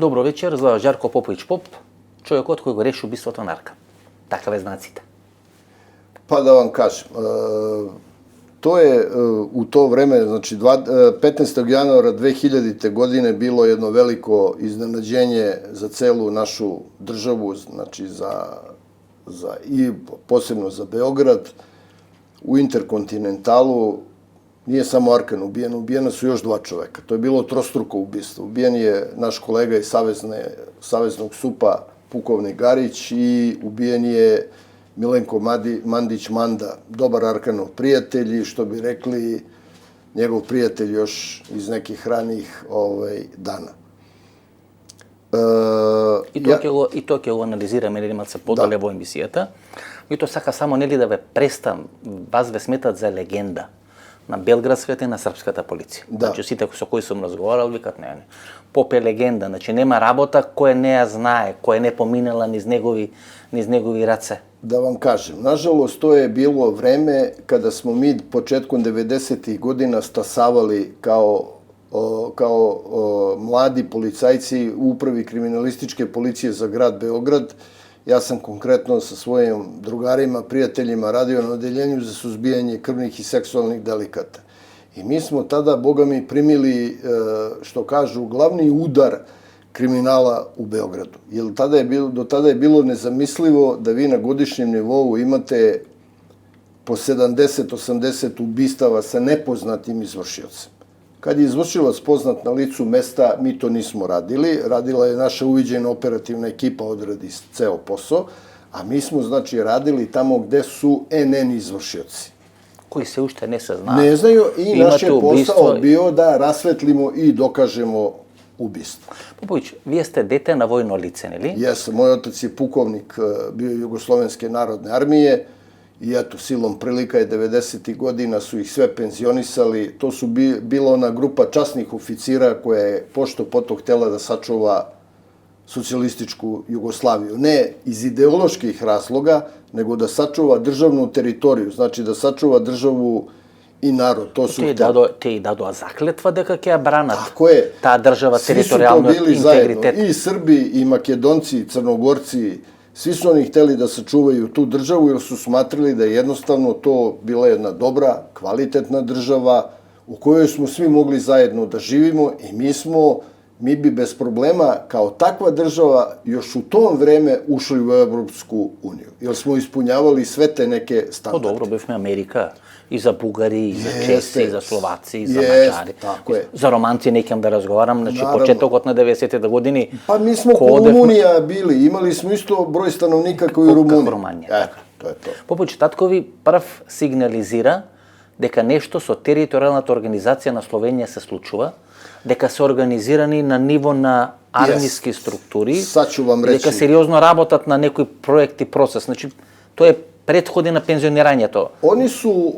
Добро вечер за Жарко Попович Поп, човекот кој го реши убиството на Аркан. Такава е знаците. Pa da vam kažem, to je u to vreme, znači 15. januara 2000. godine bilo jedno veliko iznenađenje za celu našu državu, znači i posebno za Beograd. U Interkontinentalu nije samo Arkan ubijen, ubijena su još 2 čoveka. To je bilo trostruko ubistvo. Ubijen je naš kolega iz Saveznog SUP-a, pukovnik Garić, i ubijen je Milenko Mandić Manda, dobar Arkanov prijatelj, i što bi rekli, njegov prijatelj još iz nekih ranijih dana. И тоа ќе го анализираме, нели малце подале во емисијата. И тоа сака само нели да ве престам, вас ве сметат за легенда на белградската и на српската полиција. Значи сите со кои сум разговарал викат не. Поп е легенда, значи нема работа која не ја знае, која не поминала низ негови раце. Da vam kažem, nažalost, to je bilo vreme kada smo mi početkom 90. godina stasavali kao mladi policajci u upravi kriminalističke policije za grad Beograd. Ja sam konkretno sa svojim drugarima, prijateljima radio na odeljenju za suzbijanje krvnih i seksualnih delikata. I mi smo tada, boga mi, primili, što kažu, glavni udar kriminala u Beogradu. Jer do tada je bilo nezamislivo da vi na godišnjem nivou imate po 70-80 ubistava sa nepoznatim izvršiocem. Kad je izvršilac poznat na licu mesta, mi to nismo radili. Radila je naša uviđena operativna ekipa, odradi ceo posao, a mi smo, znači, radili tamo gde su NN izvršioci. Koji se ušte ne se zna. Ne znaju, i naš je posao bio da rasvetlimo i dokažemo ubistvo. Popović, vije ste dete na vojno lice, neli? Jesam, moj otac je pukovnik bio Jugoslovenske narodne armije i eto, silom prilika je 90. godina su ih sve penzionisali. To su bila ona grupa časnih oficira koja je pošto poto htela da sačuva socijalističku Jugoslaviju. Ne iz ideoloških razloga, nego da sačuva državnu teritoriju, znači da sačuva državu i narod, to su hteli. Те и дадоа заклетва дека ќе ја бранат. Tako je. Таа држава територијално интегритет. Svi su to bili zajedno, i Srbi, i Makedonci, i Crnogorci, svi su oni hteli da sačuvaju tu državu, jer su smatrali da je jednostavno to bila jedna dobra, kvalitetna država u kojoj smo svi mogli zajedno da živimo, i mi bi bez problema kao takva država još u tom vreme ušli u Evropsku uniju, jer smo ispunjavali sve te neke standarde. Dobro, bevме Америка и за бугари, и за чеси, и за словаци, и за мачари. За романци не ќе да разговарам, значи почетокот на 90-те години. Pa mi smo ko Rumunija bili, imali smo isto broj stanovnika kao i Rumunija. To je to. Попович таткови прв сигнализира дека нешто со територијалната организација на Словенија се случува, дека се организирани на ниво на армиски структури, дека сериозно работат на некои проекти, процес. Значи, тоа е prethodne na penzioniraњето. Oni su,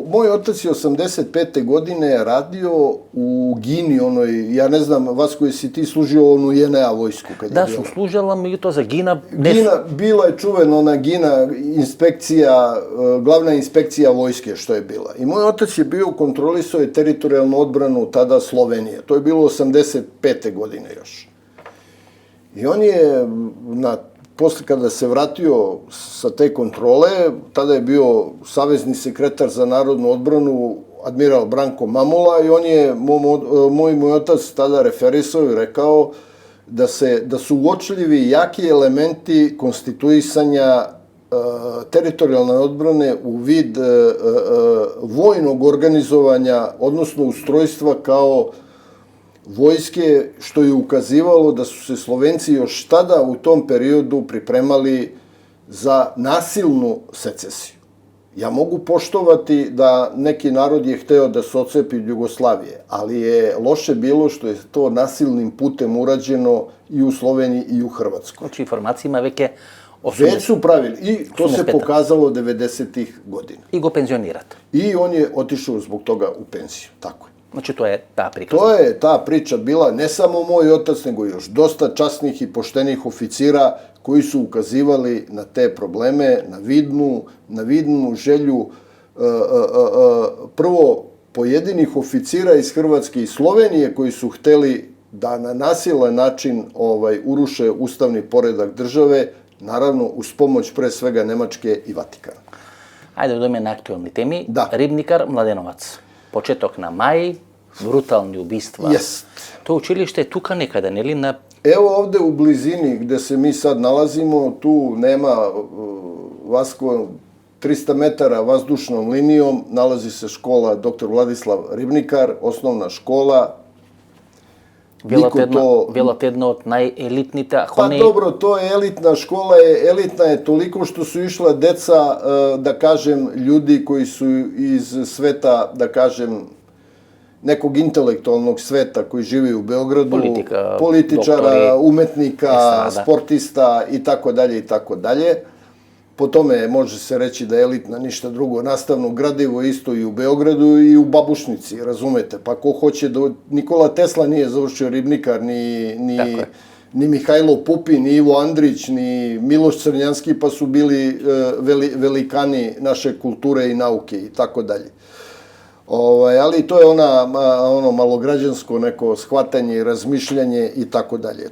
moj otac je 85. godine radio u Gini, ja ne znam, vas koji si ti služio onu JNA vojsku. Da, sam služila, međutim za Gina... Bila je čuvena ona Gina inspekcija, glavna inspekcija vojske što je bila. I moj otac je bio, kontrolisao je teritorijalnu odbranu tada Slovenije. To je bilo 85. godine još. I on je posle kada se vratio sa te kontrole, tada je bio savezni sekretar za narodnu odbranu, admiral Branko Mamula, i on je, moj otac tada referisao i rekao da su uočljivi jaki elementi konstituisanja teritorijalne odbrane u vid vojnog organizovanja, odnosno ustrojstva kao vojske, što je ukazivalo da su se Slovenci još tada u tom periodu pripremali za nasilnu secesiju. Ja mogu poštovati da neki narod je hteo da se otcepi od Jugoslavije, ali je loše bilo što je to nasilnim putem urađeno i u Sloveniji i u Hrvatskoj. Znači, informacije ima već Već su pravili i to se pokazalo 90-ih godina. I go penzionirate. I on je otišao zbog toga u penziju, tako je. Znači, to je ta priča. To je ta priča bila, ne samo moj otac, nego još dosta časnih i poštenih oficira koji su ukazivali na te probleme, na vidnu želju prvo pojedinih oficira iz Hrvatske i Slovenije koji su hteli da na nasilan način uruše ustavni poredak države, naravno uz pomoć pre svega Nemačke i Vatikana. Ajde da na aktualni temi. Da. Ribnikar, Mladenovac. Početok na maj, brutalni ubistva. Jest. To učilište je tuka nekada, ne li na... Evo ovde u blizini gde se mi sad nalazimo, tu nema Vasko 300 metara vazdušnom linijom, nalazi se škola dr. Vladislav Ribnikar, osnovna škola. Vjerojatno od najelitnita. Pa dobro, to je elitna škola, elitna je toliko što su išla deca, da kažem, ljudi koji su iz sveta, da kažem, nekog intelektualnog sveta koji živi u Beogradu, političara, doktori, umetnika, estrada, sportista i tako dalje i tako dalje. Po tome može se reći da je elitna ništa drugo. Nastavno gradivo isto i u Beogradu i u Babušnici, razumete? Pa ko hoće da... Nikola Tesla nije završio Ribnikar, ni Mihajlo Pupin, ni Ivo Andrić, ni Miloš Crnjanski, pa su bili velikani naše kulture i nauke i tako dalje. Ali to je ono malograđansko neko shvatanje i razmišljanje i tako dalje.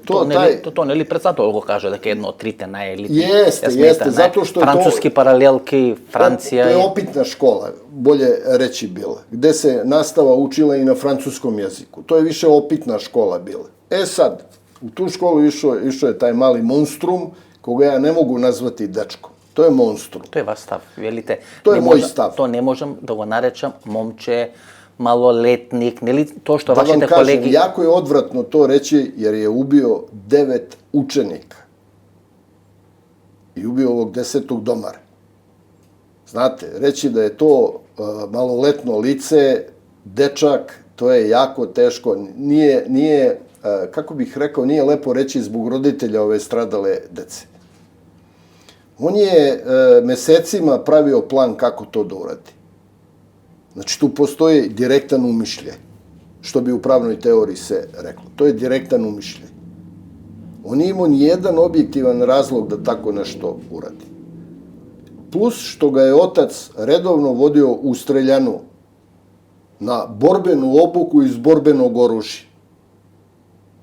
To ne li predstavno toliko kaže da je jedno od trite najelitnije. Jeste, zato što je to... Francuski paralelki, Francija... To je opitna škola, bolje reći bila, gde se nastava učila i na francuskom jeziku. To je više opitna škola bila. Sad, u tu školu išao je taj mali monstrum, koga ja ne mogu nazvati dečkom. To je monstrum. To je vaš stav, velite. To je moj stav. To ne možem da go narečam momče, maloletnik, ne li to što vašite kolegi... Da vam kažem, jako je odvratno to reći jer je ubio 9 učenika. I ubio ovog 10. domara. Znate, reći da je to maloletno lice, dečak, to je jako teško. Nije, kako bih rekao, nije lepo reći zbog roditelja ove stradale dece. On je mesecima pravio plan kako to da uradi. Znači, tu postoji direktan umišljaj, što bi u pravnoj teoriji se reklo. To je direktan umišljaj. On nije imao nijedan objektivan razlog da tako nešto uradi. Plus što ga je otac redovno vodio u streljanu na borbenu obuku iz borbenog oružja.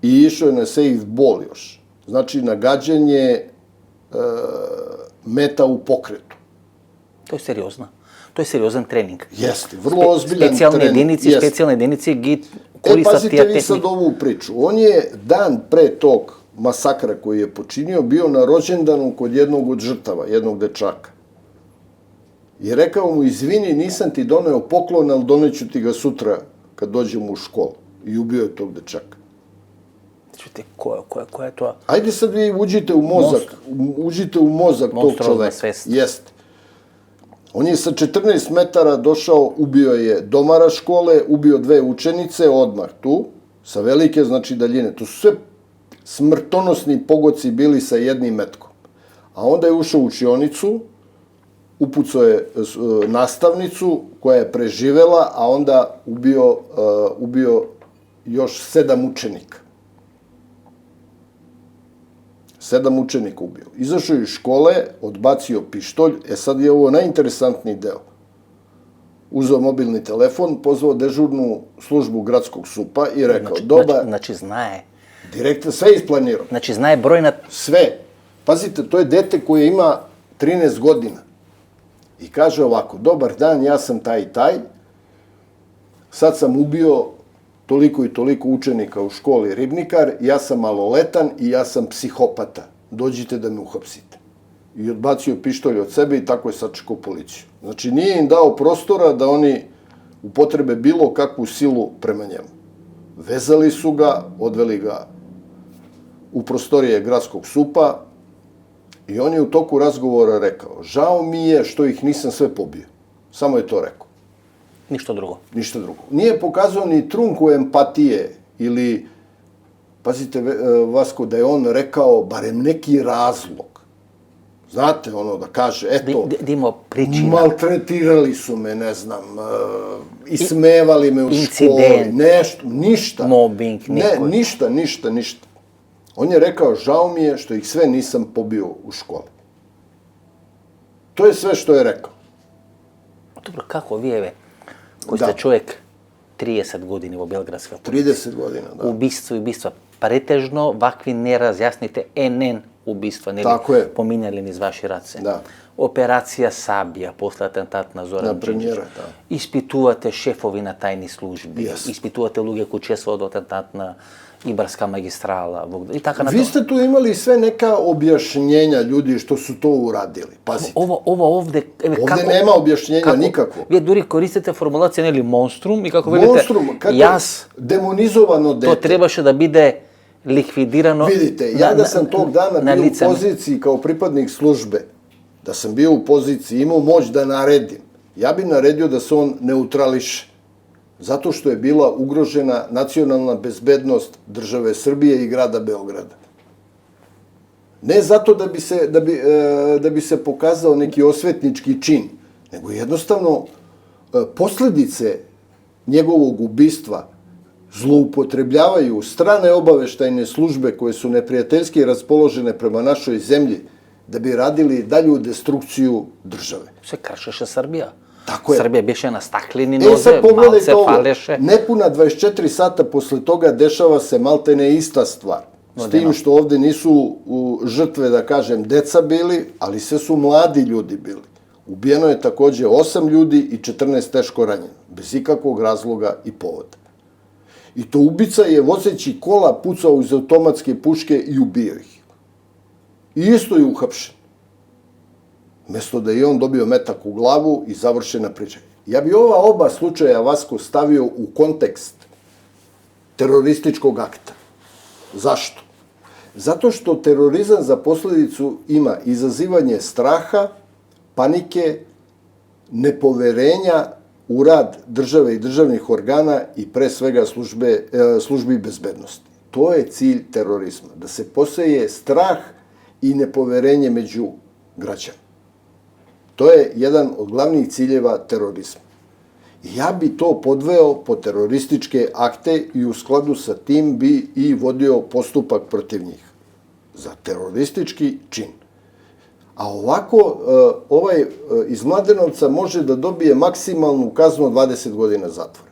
I išao je na safeball još. Znači, na gađanje meta u pokretu. To je seriozno. To je seriozan trening. Jeste, vrlo ozbiljan trening. Specijalne jedinice koji pazite vi sad ovu priču. On je dan pre tog masakra koji je počinio bio na rođendanu kod jednog od žrtava, jednog dečaka. I rekao mu, izvini, nisam ti doneo poklon, ali doneću ti ga sutra kad dođemo u školu. I ubio je tog dečaka. Čujte, ko je to? Ajde sad vi uđite u mozak tog čoveka. Jeste. On je sa 14 metara došao, ubio je domara škole, ubio 2 učenice odmah tu, sa velike, znači, daljine. To su sve smrtonosni pogodci bili sa jednim metkom. A onda je ušao u učionicu, upucao je nastavnicu koja je preživela, a onda ubio još 7 učenika. 7 učenika ubio. Izašao iz škole, odbacio pištolj, sad je ovo najinteresantniji deo. Uzeo mobilni telefon, pozvao dežurnu službu gradskog SUP-a i rekao, Znači, znaje. Direktno, sve isplanirao. Znači, znaje broj na... Sve. Pazite, to je dete koje ima 13 godina. I kaže ovako, dobar dan, ja sam taj i taj, sad sam ubio toliko i toliko učenika u školi Ribnikar, ja sam maloletan i ja sam psihopata. Dođite da me uhapsite. I odbacio pištolj od sebe i tako je sačekao policiju. Znači, nije im dao prostora da oni upotrebe bilo kakvu silu prema njemu. Vezali su ga, odveli ga u prostorije gradskog SUP-a i on je u toku razgovora rekao, žao mi je što ih nisam sve pobio. Samo je to rekao. Ništa drugo. Ništa drugo. Nije pokazao ni trunku empatije ili, pazite, Vasko, da je on rekao barem neki razlog. Znate, ono da kaže, eto, maltretirali su me, ne znam, ismevali me u školi, nešto, ništa. Mobbing, ništa. On je rekao, žao mi je što ih sve nisam pobio u školi. To je sve što je rekao. Dobro, kako vi, koji ste čovjek 30 години во белградска полиција. 30 година, да. Убиства. Претежно вакви неразјасните НН убиства, нели? Тако е. Поминали низ ваши раце. Да. Операција Сабија, после атентат на Зоран На премиера, Джинџиќ. да. Испитувате шефови на тајни служби, Јес. испитувате луѓе кои учествуваат во атентат на Ибарска магистрала и така Ви сте ту имали све нека објашњења људи што су то урадили. Пазите. Ова овде, Овде нема објашњења никакво. Вие дури користите формулација, нели, монструм, и како велите, Монструм, како јас, демонизовано дете. то требаше да биде ликвидирано. Видите, ја да сам тог дана на бил у лице. позицији као припадник службе, да сам бил у позицији, имao моќ да наредим, ја би наредио да се он неутралише. Zato što je bila ugrožena nacionalna bezbednost države Srbije i grada Beograda. Ne zato da bi se pokazao neki osvetnički čin, nego jednostavno posledice njegovog ubistva zloupotrebljavaju strane obaveštajne službe koje su neprijateljski raspoložene prema našoj zemlji da bi radili dalju destrukciju države. Се кршеше Србија. Tako je. Србија беше на стаклени sad нозе, pogledajte малце ovo, фалеше. nepuna 24 sata posle toga dešava se maltene ista stvar. S tim što ovde nisu žrtve, da kažem, deca bili, ali sve su mladi ljudi bili. Ubijeno je takođe 8 ljudi i 14 teško ranjeno, bez ikakvog razloga i povoda. I to ubica je vozeći kola pucao iz automatske puške i ubio ih. I isto je uhapšen. Mesto da je on dobio metak u glavu i završena priča. Ja bi ova oba slučaja Vasko stavio u kontekst terorističkog akta. Zašto? Zato što terorizam za posledicu ima izazivanje straha, panike, nepoverenja u rad države i državnih organa i pre svega službi bezbednosti. To je cilj terorizma, da se poseje strah i nepoverenje među građanima. To je jedan od glavnih ciljeva terorizma. I ja bi to podveo po terorističke akte i u skladu sa tim bi i vodio postupak protiv njih. Za teroristički čin. A ovako, ovaj iz Mladenovca može da dobije maksimalnu kaznu od 20 godina zatvora.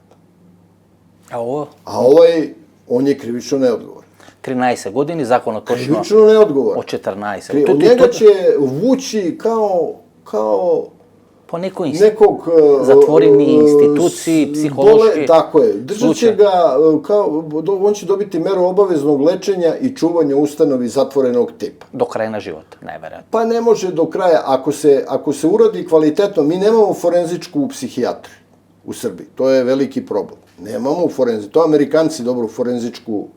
А ово, A ovaj, on je krivično neodgovoran. 13 години, законот точно Krivično neodgovoran. од 14. Od njega će vući kao по некој nekog затворени институции, психолошки. Tako je. Držat će ga, on će dobiti meru obaveznog lečenja i čuvanja u ustanovi zatvorenog tipa. до крај на живот, најверојатно. Pa ne može do kraja. Ako se uradi kvalitetno, mi nemamo forenzičku psihijatriju u Srbiji. To je veliki problem. Nemamo forenzičku. To Amerikanci dobro forenzičku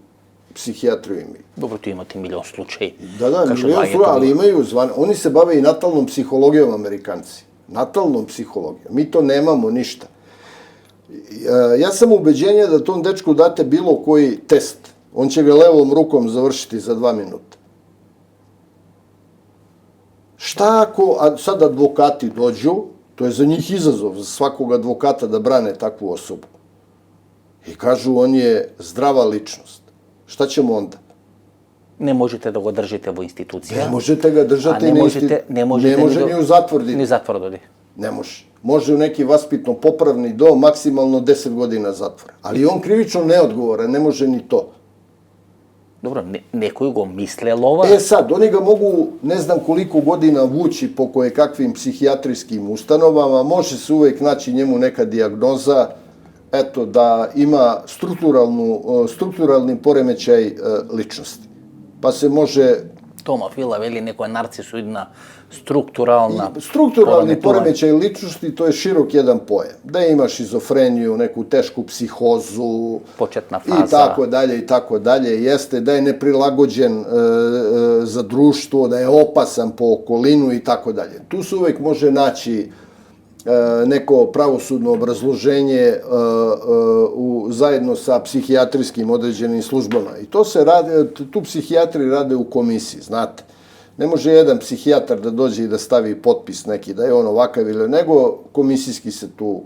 psihijatriju imaju. Добро, tu имате милион случаи. Da, milion su, ali imaju zvan. Oni se bave i natalnom psihologijom, Amerikanci. Natalnom psihologijom. Mi to nemamo ništa. Ja sam ubeđenja da tom dečku date bilo koji test. On će ga levom rukom završiti za 2 minuta. Šta ako sad advokati dođu, to je za njih izazov, za svakog advokata da brane takvu osobu. I kažu, on je zdrava ličnost. Šta ćemo onda? Не можете да го држите во институција. Ne možete ga držati не ni може ni u zatvor. Ни затвор доди. Ne može. Može u neki vaspitno-popravni dom, maksimalno 10 godina zatvora. Ali on krivično neodgovoran, ne može ni to. Добро, некој го мисле лова. Sad, oni ga mogu ne znam koliko godina vući po kakvim psihijatrijskim ustanovama, može se uvek naći njemu neka dijagnoza, eto, da ima strukturalni poremećaj ličnosti. Pa se može... Тома Фила вели некоја нарцисоидна структурална Strukturalni poremećaj ličnosti, to je širok jedan pojam. Da ima šizofreniju, neku tešku psihozu, Početna faza. i tako dalje, jeste da je neprilagođen za društvo, da je opasan po okolinu i tako dalje. Tu se uvek može naći neko pravosudno obrazloženje zajedno sa psihijatrijskim određenim službama. I to se radi, tu psihijatri rade u komisiji, znate. Ne može jedan psihijatar da dođe i da stavi potpis neki, da je on ovakav ili nego komisijski se tu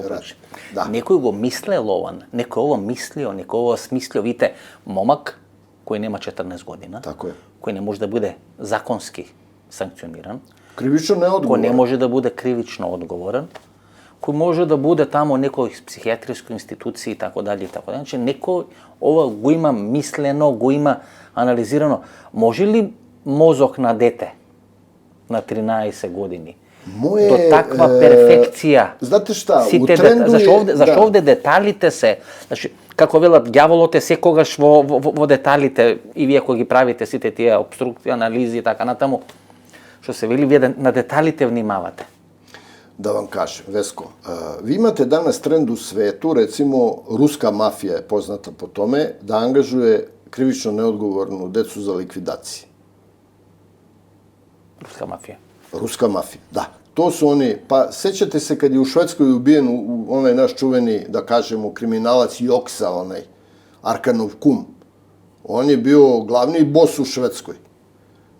radi. Da. Некој го мисле лован, некој ово мислио, некој ово смислио. Видите, момак кој нема 14 година, Tako je. кој не може да биде законски санкциониран, Krivično кој neodgovoran. не може да биде кривично одговорен, koji može da bude tamo u nekoj psihijatrijskoj instituciji i tako dalje. Znači, neko ovo go ima misleno, go ima analizirano. Može li mozok na dete na 13 godini do takva perfekcija? Znate šta, u trendu je... Zašto ovde detaljite se, znači, kako vela, djavolo te sekogаш vo detaljite i vi ako gi pravite site tije obstrukcije, analizi i tako natamo, što se veli, vi na detaljite vnimavate. Da vam kažem, Vesko, vi imate danas trend u svetu, recimo, ruska mafija je poznata po tome, da angažuje krivično neodgovornu decu za likvidacije. Ruska mafija? Ruska mafija, da. To su oni, pa sećate se kad je u Švedskoj ubijen onaj naš čuveni, da kažemo, kriminalac Joksa, onaj, Arkanov kum. On je bio glavni bos u Švedskoj.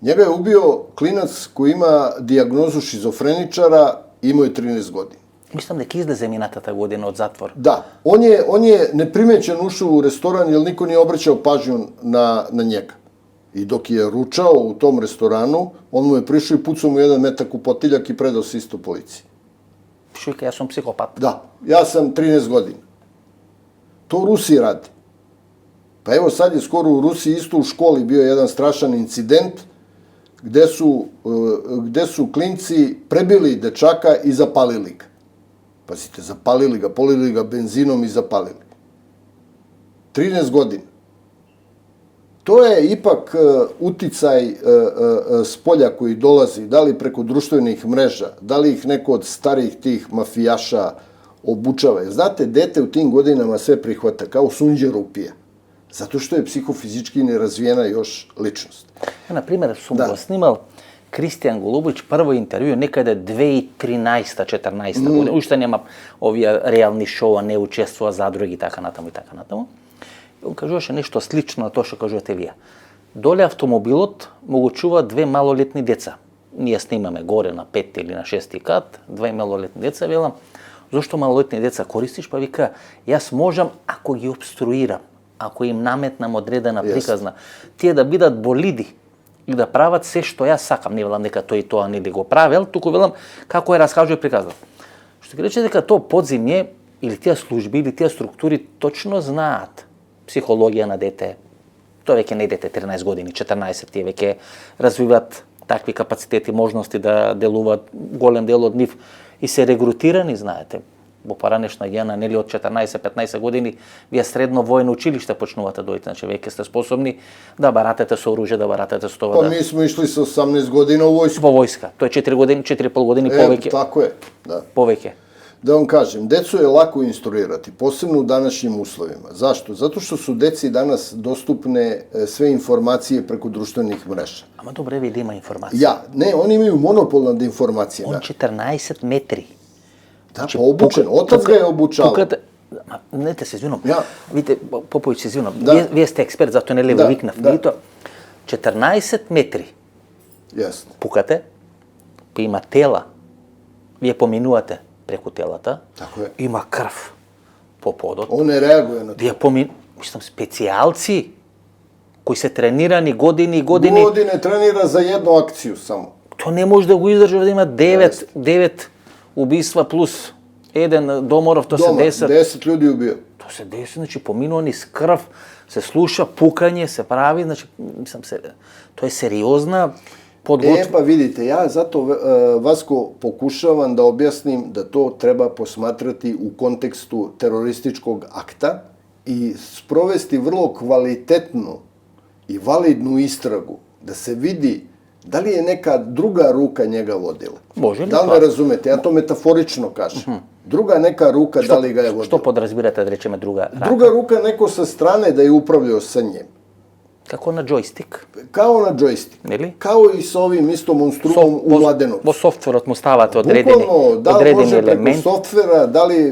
Njega je ubio klinac koji ima dijagnozu šizofreničara, imao je 13 godina. Mislim da je izleze minata ta godina od zatvora. Da, on je neprimećen ušao u restoran jer niko nije obraćao pažnju na njega. I dok je ručao u tom restoranu, on mu je prišao i pucao mu jedan metak u potiljak i predao se isto policiji. Šujka, ja sam psihopat. Da, ja sam 13 godina. To Rusi radi. Pa evo sad je skoro u Rusiji isto u školi bio jedan strašan incident gde su klinci prebili dečaka i zapalili ga. Pazite, zapalili ga, polili ga benzinom i zapalili. 13 godina. To je ipak uticaj spolja koji dolazi, da li preko društvenih mreža, da li ih neko od starih tih mafijaša obučava. Znate, dete u tim godinama sve prihvata, kao sunđe rupija. Zato što je psihofizički nerazvijena još ličnost. Ja, na primjer, sam go snimal Kristijan Golubović prvo intervju nekada 2013-14 godina. Ušte nema ovija realni šova, ne učestva zadrugi i tako natamo. On kaže još nešto slično na to što kažete vi. Dole automobilot mogu čuva dve maloletni djeca. Nije snimame gore na 5. ili na 6. kat, dve maloletni djeca, velam, zašto maloletni djeca koristiš? Pa vi kaže, jas možem ako gi obstruiram, ako im nametnam odredena prikazna, tije da bidat bolidi i da pravat sve što ja sakam. Nije velam neka to i to, a ne da go pravi, ali tuko velam kako je raskažuje prikazno. Što ti reče neka to podzimlje ili tija službi ili tija strukturi točno znaat psihologija na dete, to veke ne dete 13 godini, 14, tije veke razvivat takvi kapaciteti, možnosti da deluvat golem delo od njih i se regrutirani, znate, bo paranešna jena, neli od 14-15 godini, vija sredno vojno učilište počnuvate dojte, znači veke ste sposobni da baratate s oružje, da baratate s to. Pa mi smo išli sa 18 godina u vojsku. Po vojska, to je 4,5 godini poveke. Tako je, da. Poveke. Da vam kažem, decu je lako instruirati, posebno u današnjim uslovima. Zašto? Zato što su deci danas dostupne sve informacije preko društvenih mreža. Ama dobro, evi da ima informacije. Ja, ne, oni imaju monopol nad informacijama. On 14 metri. Da, pa obučen, otac ga je obučao. Ne te se izvinom, ja. Vidite, Popović se izvinom, vi ste ekspert, zato ne levo viknav. 14 metri. Jasno. Pukate, pa ima tela, vi je pominuvate preko telata, tako je. Ima krv po podotu. On ne reaguje na to. Mislim, specijalci koji se trenirani godine. Godine trenira za jednu akciju samo. To ne može da go izdrži, da ima 9 ubistva plus jedan domorov, to se 10. 10 ljudi ubio. To se 10, znači pominuo niz krv, se sluša, pukanje se pravi, znači, mislim, to je seriozna pa vidite, ja zato, Vasko, pokušavam da objasnim da to treba posmatrati u kontekstu terorističkog akta i sprovesti vrlo kvalitetnu i validnu istragu, da se vidi da li je neka druga ruka njega vodila. Može li? Da li me razumete? Ja to metaforično kažem. Druga neka ruka, da li ga je vodila? Što podrazbirate da rečeme druga ruka? Druga ruka neko sa strane da je upravljao sa njim. Kako na joystick? Kao na joystick. Ili? Kao i s ovim istom monstrumom u Mladenovcu. Po softveru mu stavate odredeni element. Bukvalno, da li može preko softvera,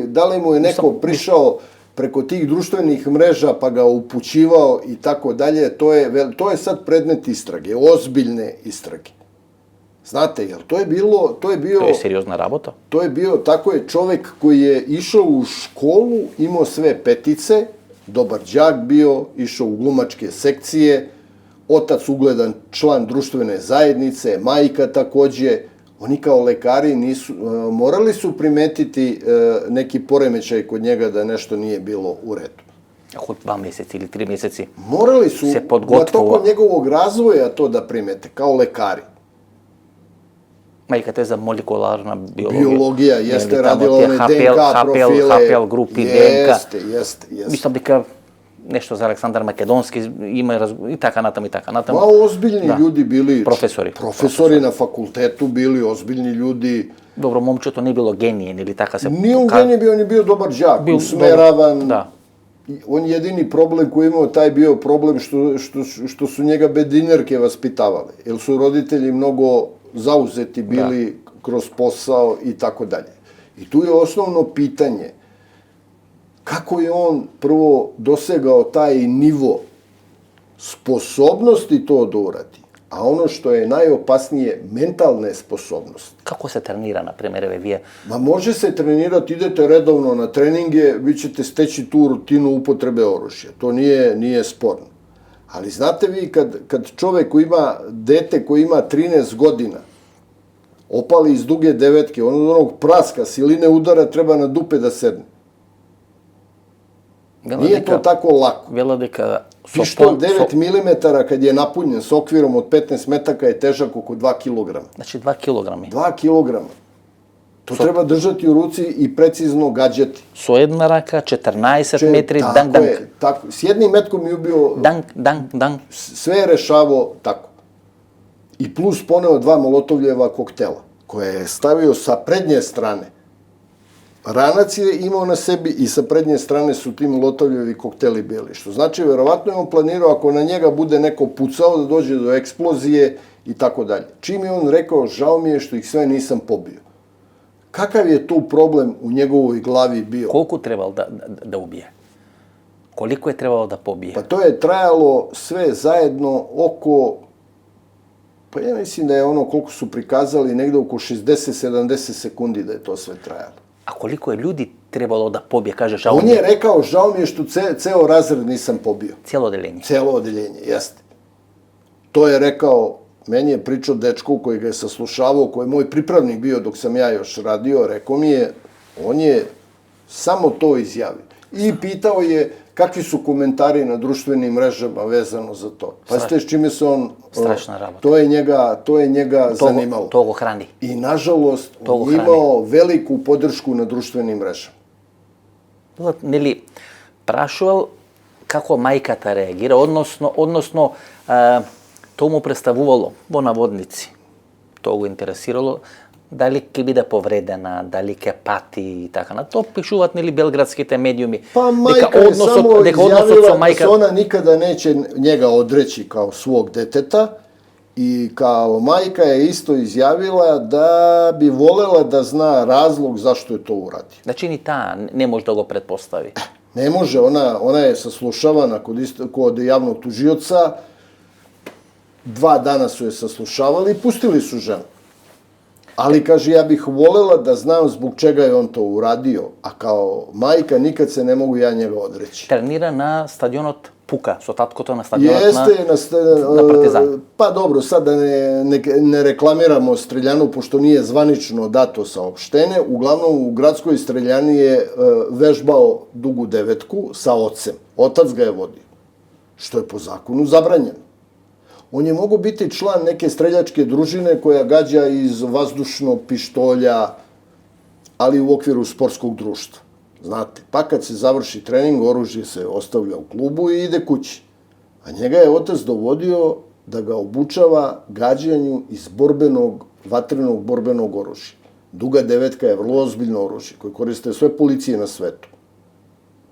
da li mu je neko prišao preko tih društvenih mreža pa ga upućivao i tako dalje, to je sad predmet istrage, ozbiljne istrage. Znate, jel to je bio... To je seriozna rabota. To je bio, tako je, čovek koji je išao u školu, imao sve petice, dobar đak bio, išao u glumačke sekcije, otac ugledan član društvene zajednice, majka takođe, Oni kao lekari morali su primetiti neki poremećaj kod njega da nešto nije bilo u redu. Ako 2 mjeseca ili 3 mjeseci morali su se na podgotovo... tokom njegovog razvoja to da primete, kao lekari. Majka, to je za molekularna biologija. Biologija, jeste radila one DNK profile. HPL grupi, DNK. Jeste. Mislim da nešto za Aleksandar Makedonski ima i taka natam. Ma ozbiljni ljudi bili. Profesori na fakultetu bili ozbiljni ljudi. Dobro, momče to nije bilo genijen ili taka se... Nije on genije bio, on je bio dobar đak, usmeravan. Da. On jedini problem koji imao, taj bio problem što su njega bedinerke vaspitavale. Jer su roditelji mnogo zauzeti bili kroz posao i tako dalje. I tu je osnovno pitanje kako je on prvo dosegao taj nivo sposobnosti to da uradi, a ono što je najopasnije, mentalne sposobnosti. Kako se trenira, na primjer, vi? Ma može se trenirati, idete redovno na treninge, vi ćete steći tu rutinu upotrebe oružja. To nije sporno. Ali znate vi, kad čovek koji ima, dete koji ima 13 godina, opali iz duge devetke, onog praska, siline udara, treba na dupe da sedne. Nije to tako lako. Pištolj 9 mm kad je napunjen s okvirom od 15 metaka je težak oko 2 kg. Znači 2 kg. 2 kg. To treba držati u ruci i precizno gađati. So jedna raka, 14 metri, dank. Tako je. S jednim metkom je ubio... Dank. Sve je rešavao tako. I plus poneo 2 molotovljeva koktela, koje je stavio sa prednje strane. Ranac je imao na sebi i sa prednje strane su ti molotovljevi kokteli bili. Što znači, verovatno je on planirao, ako na njega bude neko pucao, da dođe do eksplozije i tako dalje. Čim je on rekao, žao mi je što ih sve nisam pobio. Kakav je tu problem u njegovoj glavi bio? Koliko trebalo da ubije? Koliko je trebalo da pobije? Pa to je trajalo sve zajedno oko, pa ja mislim da je ono koliko su prikazali, negde oko 60-70 sekundi da je to sve trajalo. A koliko je ljudi trebalo da pobije, kaže žao mi je? On je rekao, žao mi je što ceo razred nisam pobio. Cijelo odeljenje? Cijelo odeljenje, jeste. To je rekao, meni je pričao dečko koji ga je saslušavao, koji je moj pripravnik bio dok sam ja još radio, rekao mi je, on je samo to izjavio. I pitao je kakvi su komentari na društvenim mrežama vezano za to. Pazite s čime se on... Strašna rabota. To je njega zanimalo. To go hrani. I nažalost, on je imao veliku podršku na društvenim mrežama. Neli prašoval kako majkata reagira, odnosno to mu predstavuvalo, vo navodnici, to go interesiralo, дали ќе биде повредена, дали ќе пати и така на то пишуваат нели белградските медиуми. Па мајка е само изјавила да се она никада неće njega odreći kao svog deteta i kao majka je isto izjavila da bi volela da zna razlog zašto je to uradi. Znači ni ta ne može da go pretpostavi. Ne može, ona je saslušavana kod javnog tužioca, 2 dana su je saslušavali i pustili su ženu. Ali, kaže, ja bih volela da znam zbog čega je on to uradio, a kao majka nikad se ne mogu ja njega odreći. Trenira na stadionot Puka, so tatkото na stadionot na Partizan. Pa dobro, sad da ne reklamiramo streljanu, pošto nije zvanično dato saopštene. Uglavnom, u gradskoj streljani je vežbao dugu devetku sa ocem. Otac ga je vodio, što je po zakonu zabranjeno. On je mogao biti član neke streljačke družine koja gađa iz vazdušnog pištolja, ali u okviru sportskog društva. Znate, pa kad se završi trening, oružje se ostavlja u klubu i ide kući. A njega je otac dovodio da ga obučava gađanju iz vatrenog borbenog oružja. Duga devetka je vrlo ozbiljno oružje koje koriste sve policije na svetu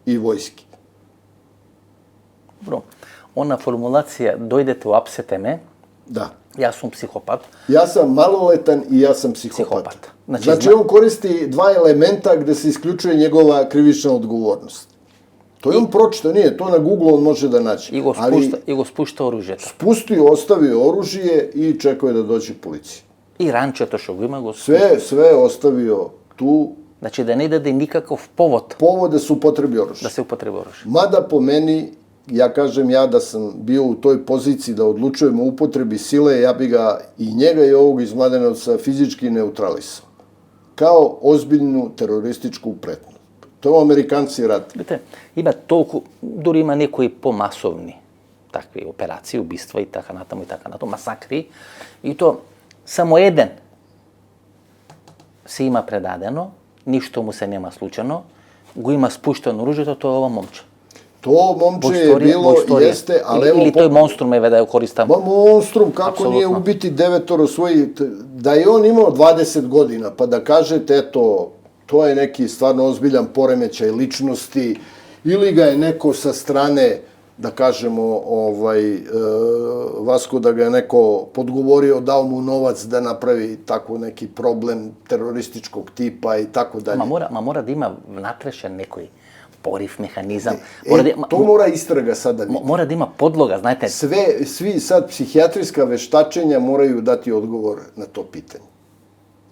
i vojske. Dobro. Ona formulacija, dojdete u apsete me, da. Ja sam psihopat. Ja sam maloletan i ja sam psihopat. Znači on koristi 2 elementa gde se isključuje njegova krivična odgovornost. To je on pročito, nije, to na Google on može da naći. I go spušta oružje. Spustio, ostavio oružje i čekao je da dođe policija. I rančето što ima go spustio. Sve ostavio tu. Znači da ne dade nikakav povod. Povod da se upotrebi oružje. Da se upotrebi oružje. Mada po meni ja kažem da sam bio u toj poziciji da odlučujem o upotrebi sile, ja bi ga i njega i ovog iz Mladenovca fizički neutralisao. Kao ozbiljnu terorističku pretnju. To Amerikanci rade. Vidite, ima toliko, dори има некои помасовни такви операции, убиства и така натаму, масакри, и то само еден се има предадено, ништо му се нема случано, го има спуштено оружјето, тоа е ова момче. To momče je bilo, jeste, ali evo... Ili to je monstrum, da je koristam. Monstrum, kako nije ubiti 9 svojih... Da je on imao 20 godina, pa da kažete, eto, to je neki stvarno ozbiljan poremećaj ličnosti, ili ga je neko sa strane, da kažemo, Vasko, da ga je neko podgovorio, dao mu novac da napravi tako neki problem terorističkog tipa i tako dalje. Mora da ima natрешен некој порив, механизам. To mora istraga sada vidjeti. Mora da ima podloga, znate. Svi sad psihijatrijska veštačenja moraju dati odgovor na to pitanje.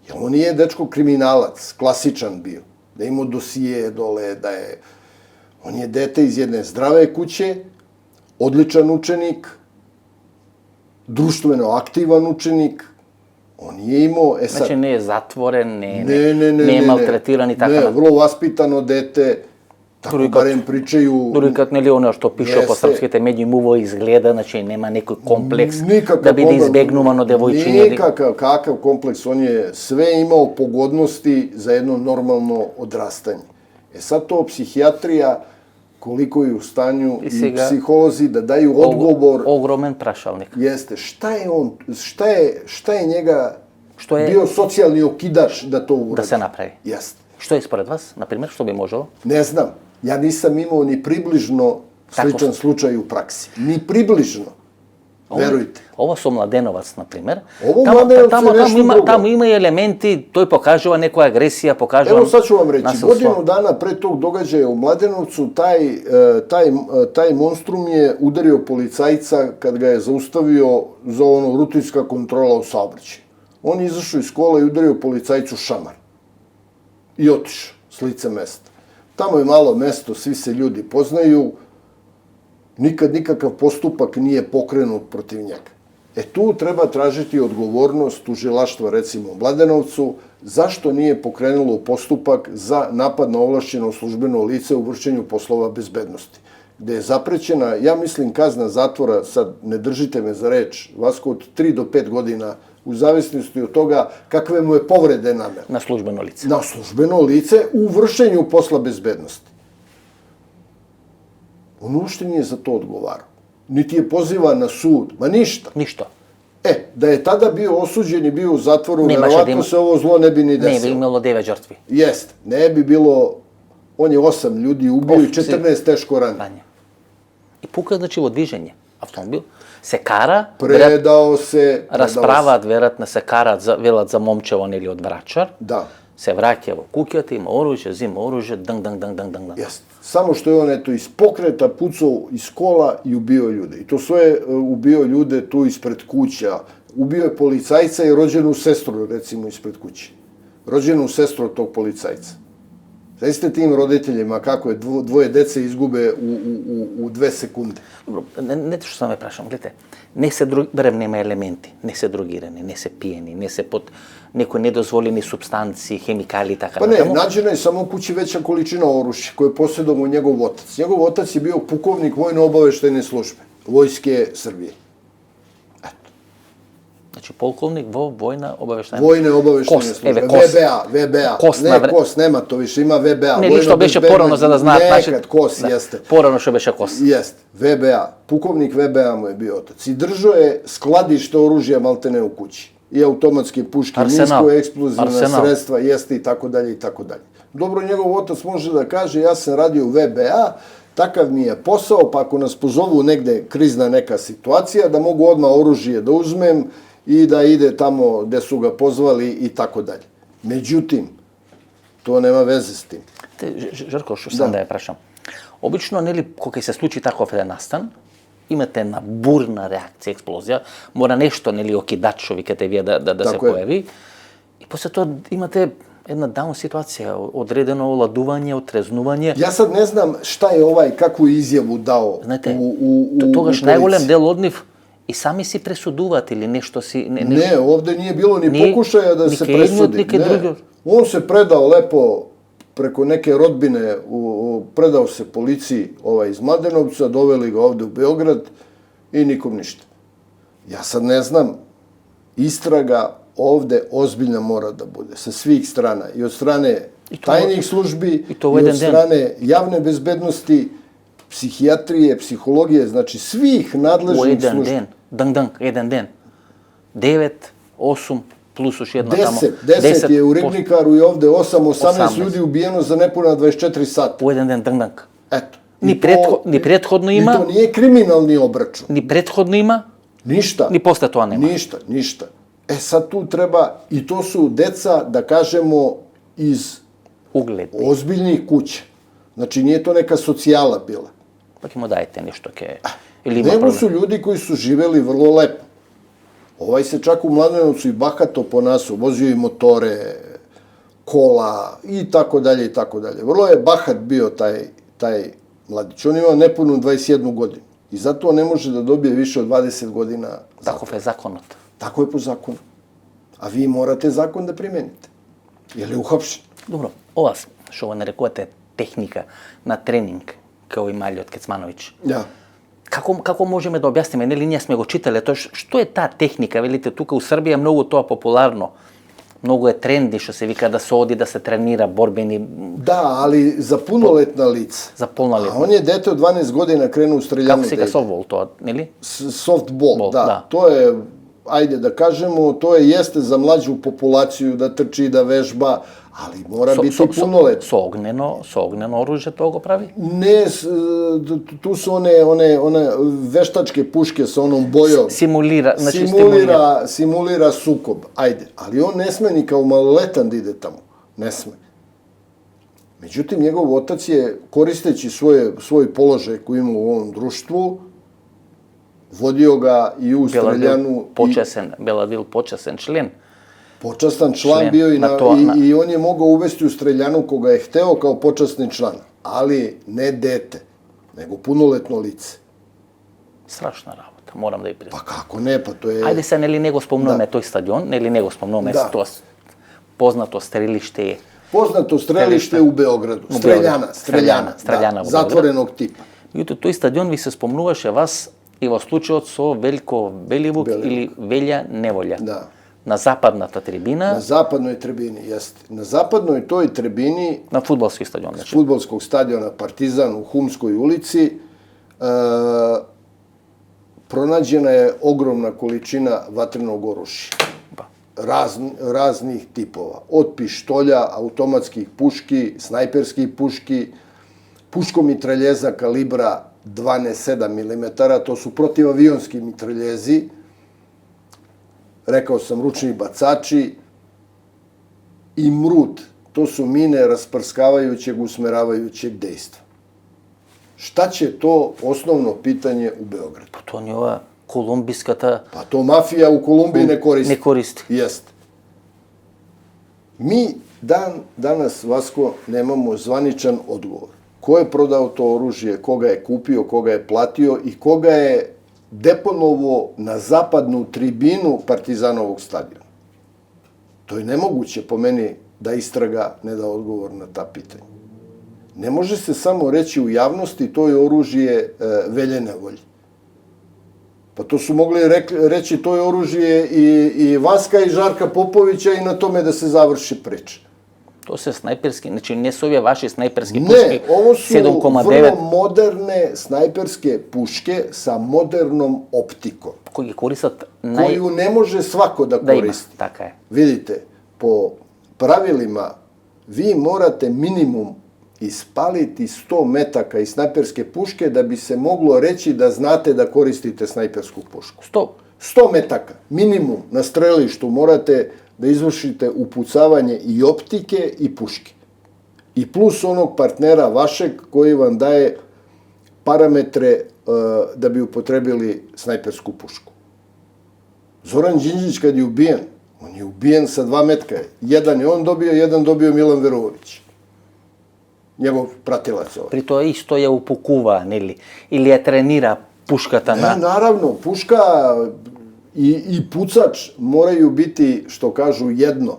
Jer on nije dečko kriminalac, klasičan bio. Da ima dosije dole, da je... On je dete iz jedne zdrave kuće, odličan učenik, društveno aktivan učenik. On je imao... Znači ne je zatvoren, ne je maltretiran i tako. Ne, vrlo vaspitano dete. Tako barem pričaju... Дори кад нели оно што пише по српските медиуми му изгледа, значи нема некој комплекс да биде избегнувано девојчиње. Kakav kompleks, on je sve imao pogodnosti za jedno normalno odrastanje. Sad to psihijatrija, koliko je u stanju i psiholozi da daju odgovor... Ogromen prašalnik. Jeste, šta je njega bio socijalni okidač da to uradi? Da se napravi. Jeste. Što je ispored vas, na primjer, što bi moželo? Ne znam. Ja nisam imao ni približno sličan slučaj u praksi. Ni približno. Verujte. Ovo su Mladenovac, na primjer. Ovo Mladenovac je nešto drugo. Tamo ima elementi, to je pokažava nekoja agresija, pokažava... Evo sad ću vam reći, godinu dana pre tog događaja u Mladenovcu, taj monstrum je udario policajca kad ga je zaustavio za rutinska kontrola u saobraćaju. On je izašao iz škole i udario policajcu šamar. I otišao s lica mesta. Tamo je malo mesto, svi se ljudi poznaju, nikakav postupak nije pokrenut protiv njega. Tu treba tražiti odgovornost tužilaštva, recimo u Mladenovcu, zašto nije pokrenulo postupak za napad na ovlašćeno službeno lice u vršenju poslova bezbednosti, gde je zaprećena, ja mislim, kazna zatvora, sad ne držite me za reč, Vasko, od 3 do 5 godina, u zavisnosti od toga kakve mu je povrede naneo. Na službeno lice. Na službeno lice u vršenju posla bezbednosti. On uopšte nije za to odgovarao. Niti je pozivan na sud. Ma ništa. Ništa. Da je tada bio osuđen i bio u zatvoru, verovatno se ovo zlo ne bi ni desilo. Ne bi imalo 9 žrtvi. Jeste. Ne bi bilo... On je 8 ljudi ubio i 14 teško ranio. I puka, znači, во движење. Автомобил се кара, предao се, расправаат, веројатно се караат, велат за момчево или од Врачар. Да. Се враќа во куќата, има оружје, зима оружје, дан. Jeste. Samo što je on iz pokreta pucao iz kola i ubio ljude. I to sve ubio ljude tu ispred kuća. Ubio je policajca i rođenu sestru, recimo, ispred kuće. Rođenu sestru tog policajca. Zaiste tim roditeljima kako je dvoje dece izgube u 2 sekunde. Dobro, не што сам ме прашам, гледате, не се берем нема елементи, не се другирани, не се пиени, не се под некои недозволени субстанции, хемикали и така. Pa ne, nađena je samo u kući veća količina oružja koje je posjedovao njegov otac. Njegov otac je bio pukovnik vojno-obaveštajne službe, Vojske Srbije. Znači, polkovnik vojna obaveštajna... Vojne obaveštajne službe. VBA. Ne, KOS, nema to više, ima VBA. Ne, ništo beše porano za da zna. Nekad KOS, jeste. Porano što beše KOS. Jeste, VBA. Pukovnik VBA mu je bio otac. I držao je skladište oružja maltene u kući. I automatske puške, minsko-eksplozivna sredstva, jeste i tako dalje i tako dalje. Dobro, njegov otac može da kaže, ja sam radio u VBA, takav mi je posao, pa ako nas pozovu negde krizna neka situacija, da mogu odmah oružje da uzmem i da ide tamo gde su ga pozvali i tako dalje. Međutim, to nema veze s tim. Žarko, što sam da je prašam. Obično, neli, kога se sluči takov jedan nastan, imate една бурна реакција, експлозија, мора нешто, нели, окидачови каде вие да се појави. И после тоа имате Една даун ситуација, одредено оладување, отрезнување. Ja sad ne znam šta je kakvu izjavu dao Знаете, u тогаш policiji. најголем дел од нив и сами си пресудуваат или нешто си... Ne, ovde nije bilo ni pokušaja da se ni jedni od presudi. neke druge. On se predao lepo preko neke rodbine, predao se policiji iz Mladenovca, doveli ga ovde u Beograd i nikom ništa. Ja sad ne znam, istraga ovde ozbiljna mora da bude, sa svih strana. I od strane tajnih službi, i od strane javne bezbednosti, psihijatrije, psihologije, znači svih nadležnih službi. Jedan den. 9, 8, plus još jedna tamo. 10 je u Ribnikaru i ovde 18 ljudi ubijeno za nepuna 24 sata. U jedan den, dank. Eto. Ni prethodno ima. I to nije kriminalni obračun. Ni prethodno ima. Ništa. Ni posle toga nema. Ništa. Sad tu treba, i to su deca, da kažemo, iz ozbiljnih kuća. Znači, nije to neka socijala bila. Pa im dajte nešto ke... Nego su ljudi koji su živeli vrlo lepo. Ovaj se čak u Mladenovcu i bahato ponašao, vozio i motore, kola i tako dalje i tako dalje. Vrlo je bahat bio taj mladić. On ima nepunu 21 godinu i zato on ne može da dobije više od 20 godina zatvora. Tako je zakonot. Tako je po zakonu. A vi morate zakon da primenite. Je li uhapšen? Dobro, ова што го нарекувате техника на тренинг, као и Малиот Кецмановиќ. Да. Како можеме да објасниме, нели ние сме го читале тоа, што е таа техника? Велите, тука у Србија многу тоа популарно. Многу е тренди што се вика да се оди, да се тренира борбени... Да, али за пуноletna лица. За полнолетна. А он е дете од 12 година креnuo у стрелјану. Како се вика софтбол тоа, нели? Softball, да. То е, ајде да кажемо, то jeste za mlađu populaciju da trči, da vežba, ali mora biti punoletna. Со огнено оружје тоа го прави? Не, tu su one veštačke puške sa onom bojom. Simulira sukob, ajde. Ali on ne sme ni kao maloletan da ide tamo. Ne sme. Međutim, njegov otac je, koristeći svoj položaj koji ima u ovom društvu, vodio ga i u streljanu... Бела бил почесен член. Počastan član bio i on je mogao uvesti u streljanu koga je hteo kao počasni član, ali ne dete, nego punoletno lice. Strašna работа, moram da je priznam. Pa kako ne, pa to je... Ajde sad, neli nego spomnуваме тој стадион, neli nego spomnуваме тоа познато стрелиште. Познато стрелиште у Beogradu. Streljana, zatvorenog tipa. Меѓутоа, тој стадион ви се спомнуваше вас и во случајот со Велико Беливук или Велја Неволја. Да. На западната трибина. На западнoj tribini, jeste. Na zapadnoj toj tribini... Na fudbalski stadion. S fudbalskog stadiona Partizan u Humskoj ulici pronađena je ogromna količina vatrenog oružja. Raznih tipova. Od pištolja, automatskih puški, snajperskih puški, puškomitraljeza kalibra 12,7 mm, to su protivavionski mitraljezi, rekao sam ručni bacači i mrut, to su mine rasprskavajućeg, usmeravajućeg dejstva. Šta će to osnovno pitanje u Beogradu? Pa to nije ova kolumbijskata... Pa to mafija u Kolumbiji ne koristi. Ne koristi. Jeste. Mi danas, Vasko, nemamo zvaničan odgovor. Ko je prodao to oružje, koga je kupio, koga je platio i koga je deponovo na zapadnu tribinu Partizanovog stadiona. To je nemoguće po meni da istraga ne da odgovor na ta pitanja. Ne može se samo reći u javnosti to je oružje Velje Nevolje. Pa to su mogli reći to je oružje i Vaska i Žarka Popovića i na tome da se završi priča. To se snajperski, znači ne su ove vaše snajperske puške 7,9. Ne, ovo su vrlo moderne snajperske puške sa modernom optikom. Koji koristat koju ne može svako da koristi. Ima, така je. Vidite, po pravilima vi morate minimum ispaliti 100 metaka iz snajperske puške da bi se moglo reći da znate da koristite snajpersku pušku. 100 metaka, minimum na strelištu morate da izvršite upucavanje i optike i puške. I plus onog partnera vašeg koji vam daje parametre da bi upotrebili snajpersku pušku. Zoran Đinđić kad je ubijen, On je ubijen sa 2 metka. Jedan je on dobio, jedan dobio Milan Verović. Njegov pratilac ovaj. При тоа исто ја упукува, нели? Или ја тренира пушката на... Naravno, puška i pucač moraju biti, što kažu, jedno.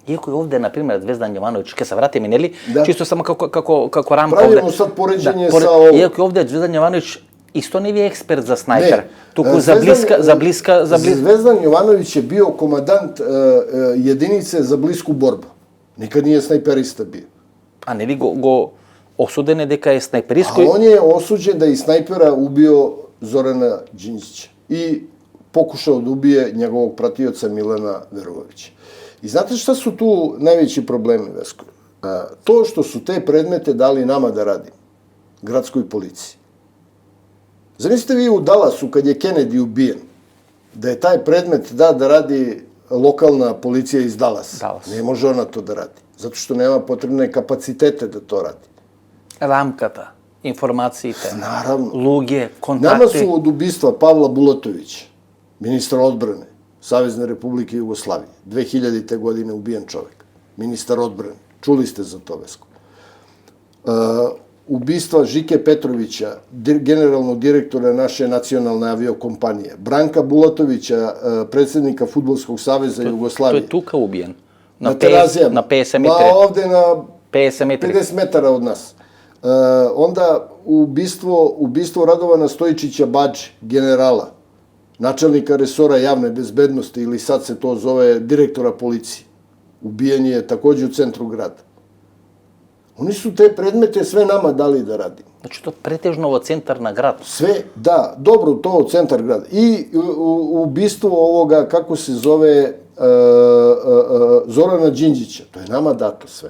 Иако и овде, например, Звездан Јовановиќ, ке се вратиме, нели? Да. Чисто само како рамка Правимо овде. сад пореđenje Да, sa ovo. Иако и овде Звездан Јовановиќ исто не ви е експерт за снайпер, Ne. туку за блиска. Zvezdan Jovanović je bio komandant jedinice za blisku borbu. Nikad nije snajperista bio. А нели го осуден е дека е A снайперистој. on je osuđen da je iz snajpera ubio Zorana Đinđića i pokušao da ubije njegovog pratioca Milana Verovića. I znate šta su tu najveći problemi, Vesko? To što su te predmete dali nama da radimo, gradskoj policiji. Zamislite vi u Dallasu, kad je Kennedy ubijen, da je taj predmet da radi lokalna policija iz Dallasa. Ne može ona to da radi, zato što nema potrebne kapacitete da to radi. Рамката, информациите, Naravno. луѓе, Nama контакти. su od ubistva Pavla Bulatovića, ministra odbrane Savezne Republike Jugoslavije, 2000. godine ubijen čovjek, ministar odbrane. Čuli ste za to, Vesko. Ubistva Žike Petrovića, generalnog direktora naše nacionalne aviokompanije, Branka Bulatovića, predsjednika Fudbalskog saveza Jugoslavije. Тој е тука убиен. Na Terazijama. На 50 Ma метри. ovde na 50 метри. 50 metara od nas. Onda ubistvo Radovana Stojičića Badži, generala, načelnika resora javne bezbednosti, ili sad se to zove direktora policije. Ubijen je takođe u centru grada. Oni su te predmete sve nama dali da radimo. Значи тоа претежно во центар на град. Sve, da, dobro, to u centar grada. I ubistvo ovoga, kako se zove, Zorana Đinđića. To je nama dato sve.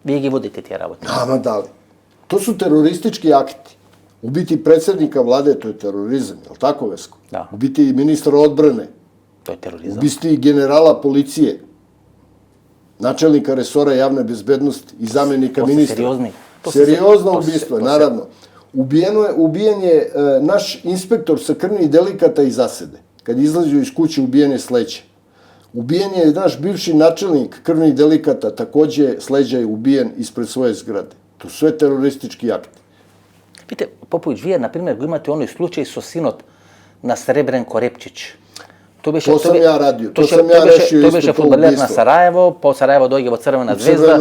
Вие ги водите тие работи. Nama dali. To su teroristički akti. Ubiti predsjednika vlade, to je terorizam, je li tako, Vesko? Da. Ubiti ministra odbrane, Тоа е тероризам. ubiti generala policije, načelnika resora javne bezbednosti i zamenika To su ministra. seriozne. Seriozno ubistvo, naravno. Ubijen je naš inspektor sa krvnih delikata i zasede. Kad izlazio iz kuće, ubijen je sleđa. Ubijen je naš bivši načelnik krvnih delikata, takođe sleđa je ubijen ispred svoje zgrade. To su sve teroristički akti. Видите, Поповиќ, вие, например, го имате оној случај со синот на Сребренко Репчиќ. To sam ja radio, to sam ja rešio Тој isto беше to фудбалер на ubistvo. Сараево, по Сараево дојде во Црвена звезда,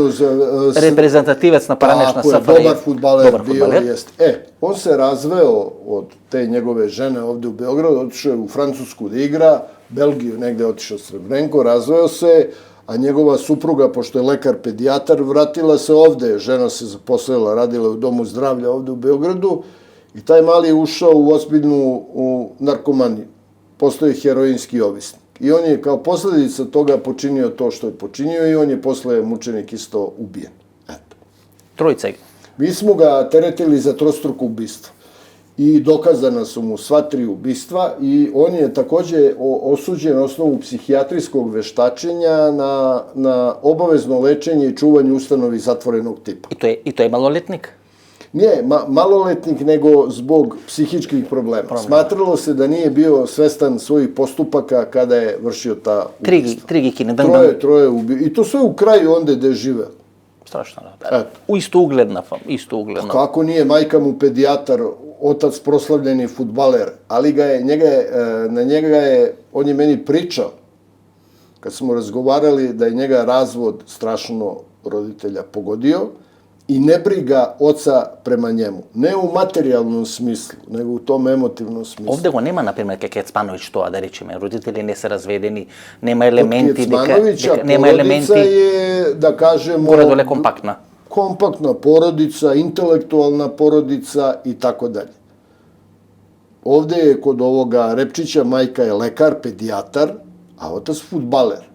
репрезентативец на Паранешна Tako je, Сафара. dobar fudbaler bio, jeste. On se razveo od te njegove žene ovde u Beogradu, otišao je u Francusku da igra, Belgiju negde otišao Srebrenko, razveo se, a njegova supruga, pošto je lekar pedijatar, vratila se ovde, žena se zaposlila, radila u domu zdravlja ovde u Beogradu i taj mali je ušao u ozbiljnu narkomaniju. Postoji heroinski ovisnik. I on je kao posljedica toga počinio to što je počinio i on je posle mučenik isto ubijen. Eto. Тројца. Mi smo ga teretili za trostruko ubistvo. I dokazana su mu sva 3 ubistva i on je takođe osuđen na osnovu psihijatrijskog veštačenja na obavezno lečenje i čuvanje ustanovi zatvorenog tipa. И тој е малолетник? Nije maloletnik, nego zbog psihičkih problema. Smatralo se da nije bio svestan svojih postupaka kada je vršio ta ubistva. Три ги кине. Troje ubio. I to sve u kraju onda gde je živeo. Страшно, да. У исто угледна, исто угледна. Kako nije, majka mu pedijatar, otac proslavljeni fudbaler, ali on je meni pričao, kad smo razgovarali, da je njega razvod strašno roditelja pogodio i nebriga oca prema njemu. Ne u materijalnom smislu, nego u tom emotivnom smislu. Овде го нема, например, ке Кецмановиќ тоа, да речеме, родители не се разведени, нема елементи Kecmanovića нема porodica елементи je, da kažemo... горе-доле компактна. Kompaktna porodica, intelektualna porodica i tako dalje. Ovde je kod ovoga Repčića majka je lekar, pedijatar, a otac fudbaler,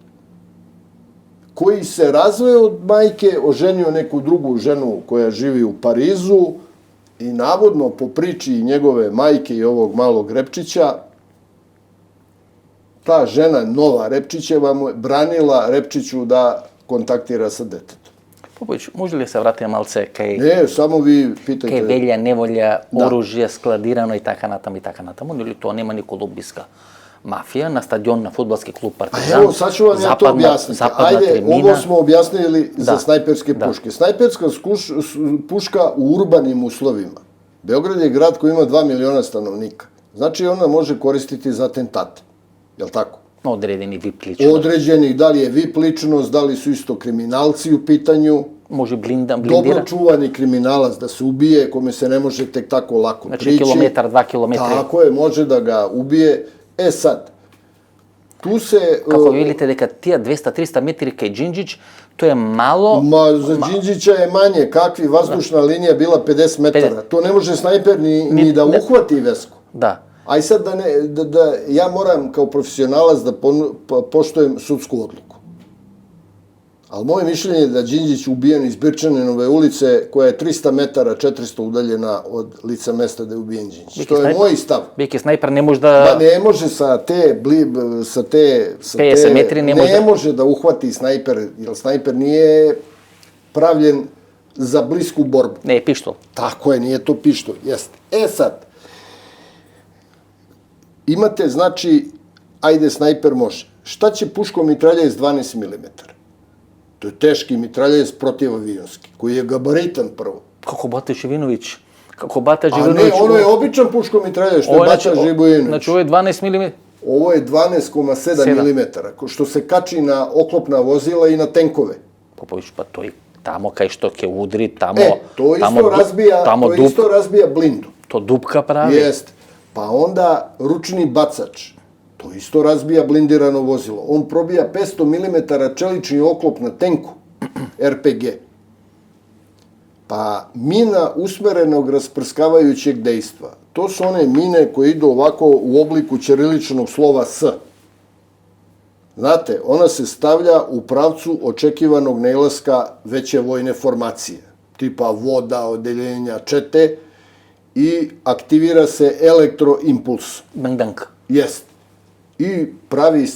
koji se razveo od majke, oženio neku drugu ženu koja živi u Parizu i navodno po priči njegove majke i ovog malog Repčića, ta žena, nova Repčićeva, mu je branila Repčiću da kontaktira sa detetom. Поповиќ, може ли се вратиме малце кај Ne, samo vi pitajte. кај велја, неволја, оружје складирано и така натаму, нели тоа нема никола убиска mafija, na stadion, na fudbalski klub Partizan. Evo, sad ću vam ja to objasniti. Ajde, tribina. ovo smo objasnili za snajperske puške. Snajperska puška u urbanim uslovima. Beograd je grad koji ima 2 miliona stanovnika. Znači, ona može koristiti za atentate. Je li tako? Određeni VIP ličnost. Određeni, da li je VIP ličnost, da li su isto kriminalci u pitanju. Može blindira. Dobro čuvani kriminalac da se ubije, kome se ne može tek tako lako prići. Znači, kilometar, 2 kilometra. Tako je, može da ga ubije. E sad, tu se... Kako vidite, deka tija 200-300 metri kaj Đinđić, to je malo... Za Đinđića je manje, kakvi vazdušna linija bila 50 metara. To ne može snajper ni da uhvati Vesku. Da. Aj sad da ja moram kao profesionalac da poštujem sudsku odluku. Ali moje mišljenje je da Đinđić ubijen iz Birčaninove ulice, koja je 300 metara, 400 udaljena od lica mesta da je ubijen Đinđić. To je moj stav. Beki snajper ne može da... Pa ne može sa te 50 metri ne može da uhvati snajper, jer snajper nije pravljen za blisku borbu. Ne, je pištol. Tako je, nije to pištol, jeste. E sad, imate, znači, ajde snajper može. Šta će puško mitraljez 12 mm? To je teški mitraljez protivavionski, koji je gabaritan prvo. Kako Bata Živinović? Kako Bata A Živinović? ne, ono je običan puško mitraljez, što je Bata Živinović. Znači, ovo je 12 mm? Ovo je 12,7 mm, što se kači na oklopna vozila i na tenkove. Popović, pa to je tamo kaj što ke udri, tamo... To isto razbija blindu. To dupka pravi. Jeste. Pa onda ručni bacač. To isto razbija blindirano vozilo. On probija 500 mm čelični oklop na tenku, RPG. Pa mina usmerenog rasprskavajućeg dejstva. To su one mine koje idu ovako u obliku ćiriličnog slova S. Znate, ona se stavlja u pravcu očekivanog nailaska veće vojne formacije, tipa voda, odeljenja, čete, i aktivira se elektroimpuls. Bang. Jest. I pravi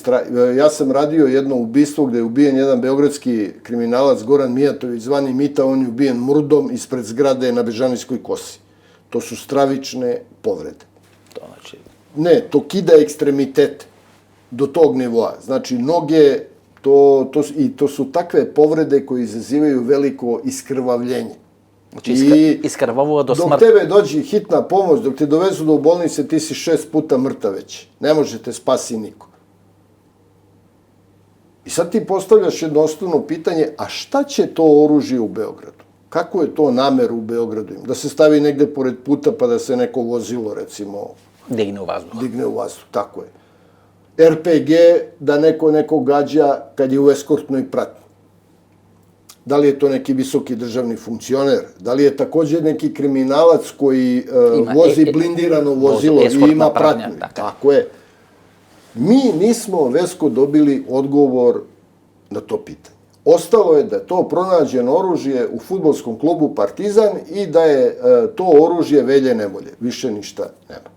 ja sam radio jedno ubistvo gde je ubijen jedan beogradski kriminalac Goran Mijatović, zvani Mita, on je ubijen murdom ispred zgrade na Bežanijskoj kosi. To su stravične povrede. To znači... Ne, to kida ekstremitete do tog nivoa. Znači, noge, to su takve povrede koje izazivaju veliko iskrvavljenje. Znači, iskrvavuje do smrti. Dok tebe dođe hitna pomoć, dok te dovezu do bolnice, ti si 6 puta mrtav već. Ne može te spasi niko. I sad ti postavljaš jednostavno pitanje, a šta će to oružje u Beogradu? Kako je to namer u Beogradu? Da se stavi negde pored puta pa da se neko vozilo, recimo... Digne u vazduh. Digne u vazduh, tako je. RPG, da neko gađa kad je u eskortnoj pratnji. Da li je to neki visoki državni funkcioner? Da li je također neki kriminalac koji vozi blindirano vozilo i ima pratnju? Tako je. Mi nismo, Vesko, dobili odgovor na to pitanje. Ostalo je da je to pronađeno oružje u fudbalskom klubu Partizan i da je to oružje Velje Nevolje. Više ništa nema.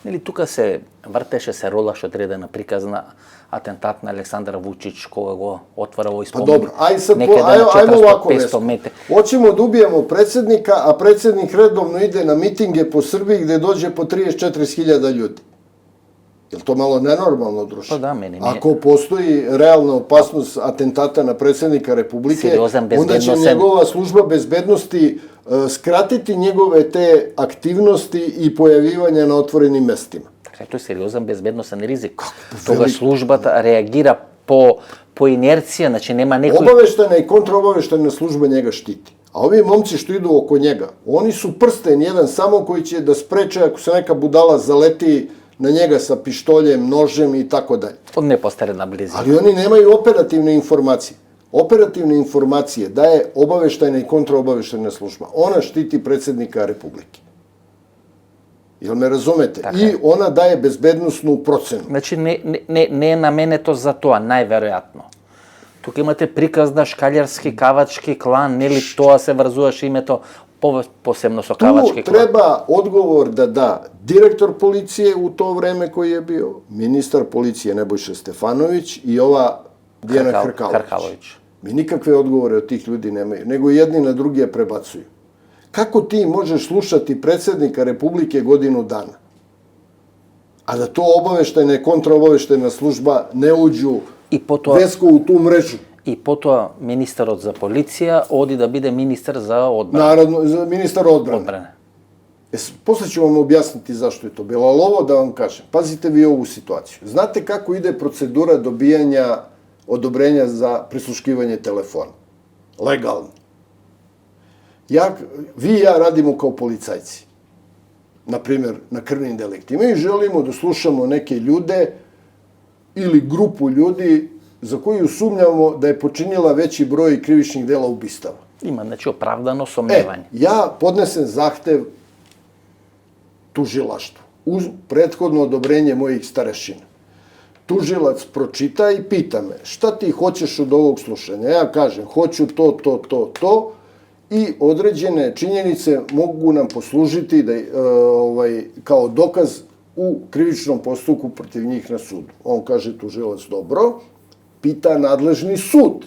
Или тука се вртеше, се ролаше одредена приказна атентат на Александар Вучич, кога го отвара овој спомен. Па добро, ајмо овако, Веско. Hoćemo da ubijemo predsjednika, a predsjednik redovno ide na mitinge po Srbiji gde dođe po 34.000 ljudi. Je li to malo nenormalno, društvo? Pa da, meni nije. Ako postoji realna opasnost atentata na predsjednika Republike, onda će njegova služba bezbednosti skratiti njegove te aktivnosti i pojavivanja na otvorenim mestima. Dakle, to je seriozan bezbednosan rizik. Toga službata reagira po inercija, znači nema nekoj... Obaveštena i kontraobaveštena služba njega štiti. A ovi momci što idu oko njega, oni su prsten jedan samo koji će da spreče ako se neka budala zaleti na njega sa pištoljem, nožem i tako dalje. On ne postare na blizini. Ali oni nemaju operativne informacije. Operativne informacije daje obaveštena i kontraobaveštena služba. Ona štiti predsjednika Republike. Jel me razumete? I ona daje bezbednosnu procenu. Znači, не е наменето за тоа, најверојатно. Тука имате приказ на шкалјарски, кавачки клан, нели тоа се врзуваше името posebno со kavački klub. Tu treba odgovor da da direktor policije u to vreme koji je bio, ministar policije Nebojša Stefanović i ova Dijana Hrkalović. Mi nikakve odgovore od tih ljudi nemaju, nego jedni na drugi je prebacuju. Kako ti možeš slušati predsjednika Republike godinu dana? a da to obaveštajna i kontraobaveštajna služba ne uđu Vesko u tu mrežu. I potom ministar za policija odi da bude ministar za odbranu. Naravno, ministar odbrane. Posle ću vam objasniti zašto je to bilo, ali ovo da vam kažem. Pazite vi ovu situaciju. Znate kako ide procedura dobijanja odobrenja za prisluškivanje telefona? Legalno. Vi i ja radimo kao policajci. Naprimjer, na krvnim deliktima. I želimo da slušamo neke ljude ili grupu ljudi za koju sumnjamo da je počinila veći broj krivičnih dela ubistava. Ima, znači, opravdano sumnjevanje. Ja podnesem zahtev tužilaštvu uz prethodno odobrenje mojih starešina. Tužilac pročita i pita me šta ti hoćeš od ovog slušanja. Ja kažem, hoću to i određene činjenice mogu nam poslužiti kao dokaz u krivičnom postupku protiv njih na sudu. On kaže, tužilac, dobro, pita nadležni sud.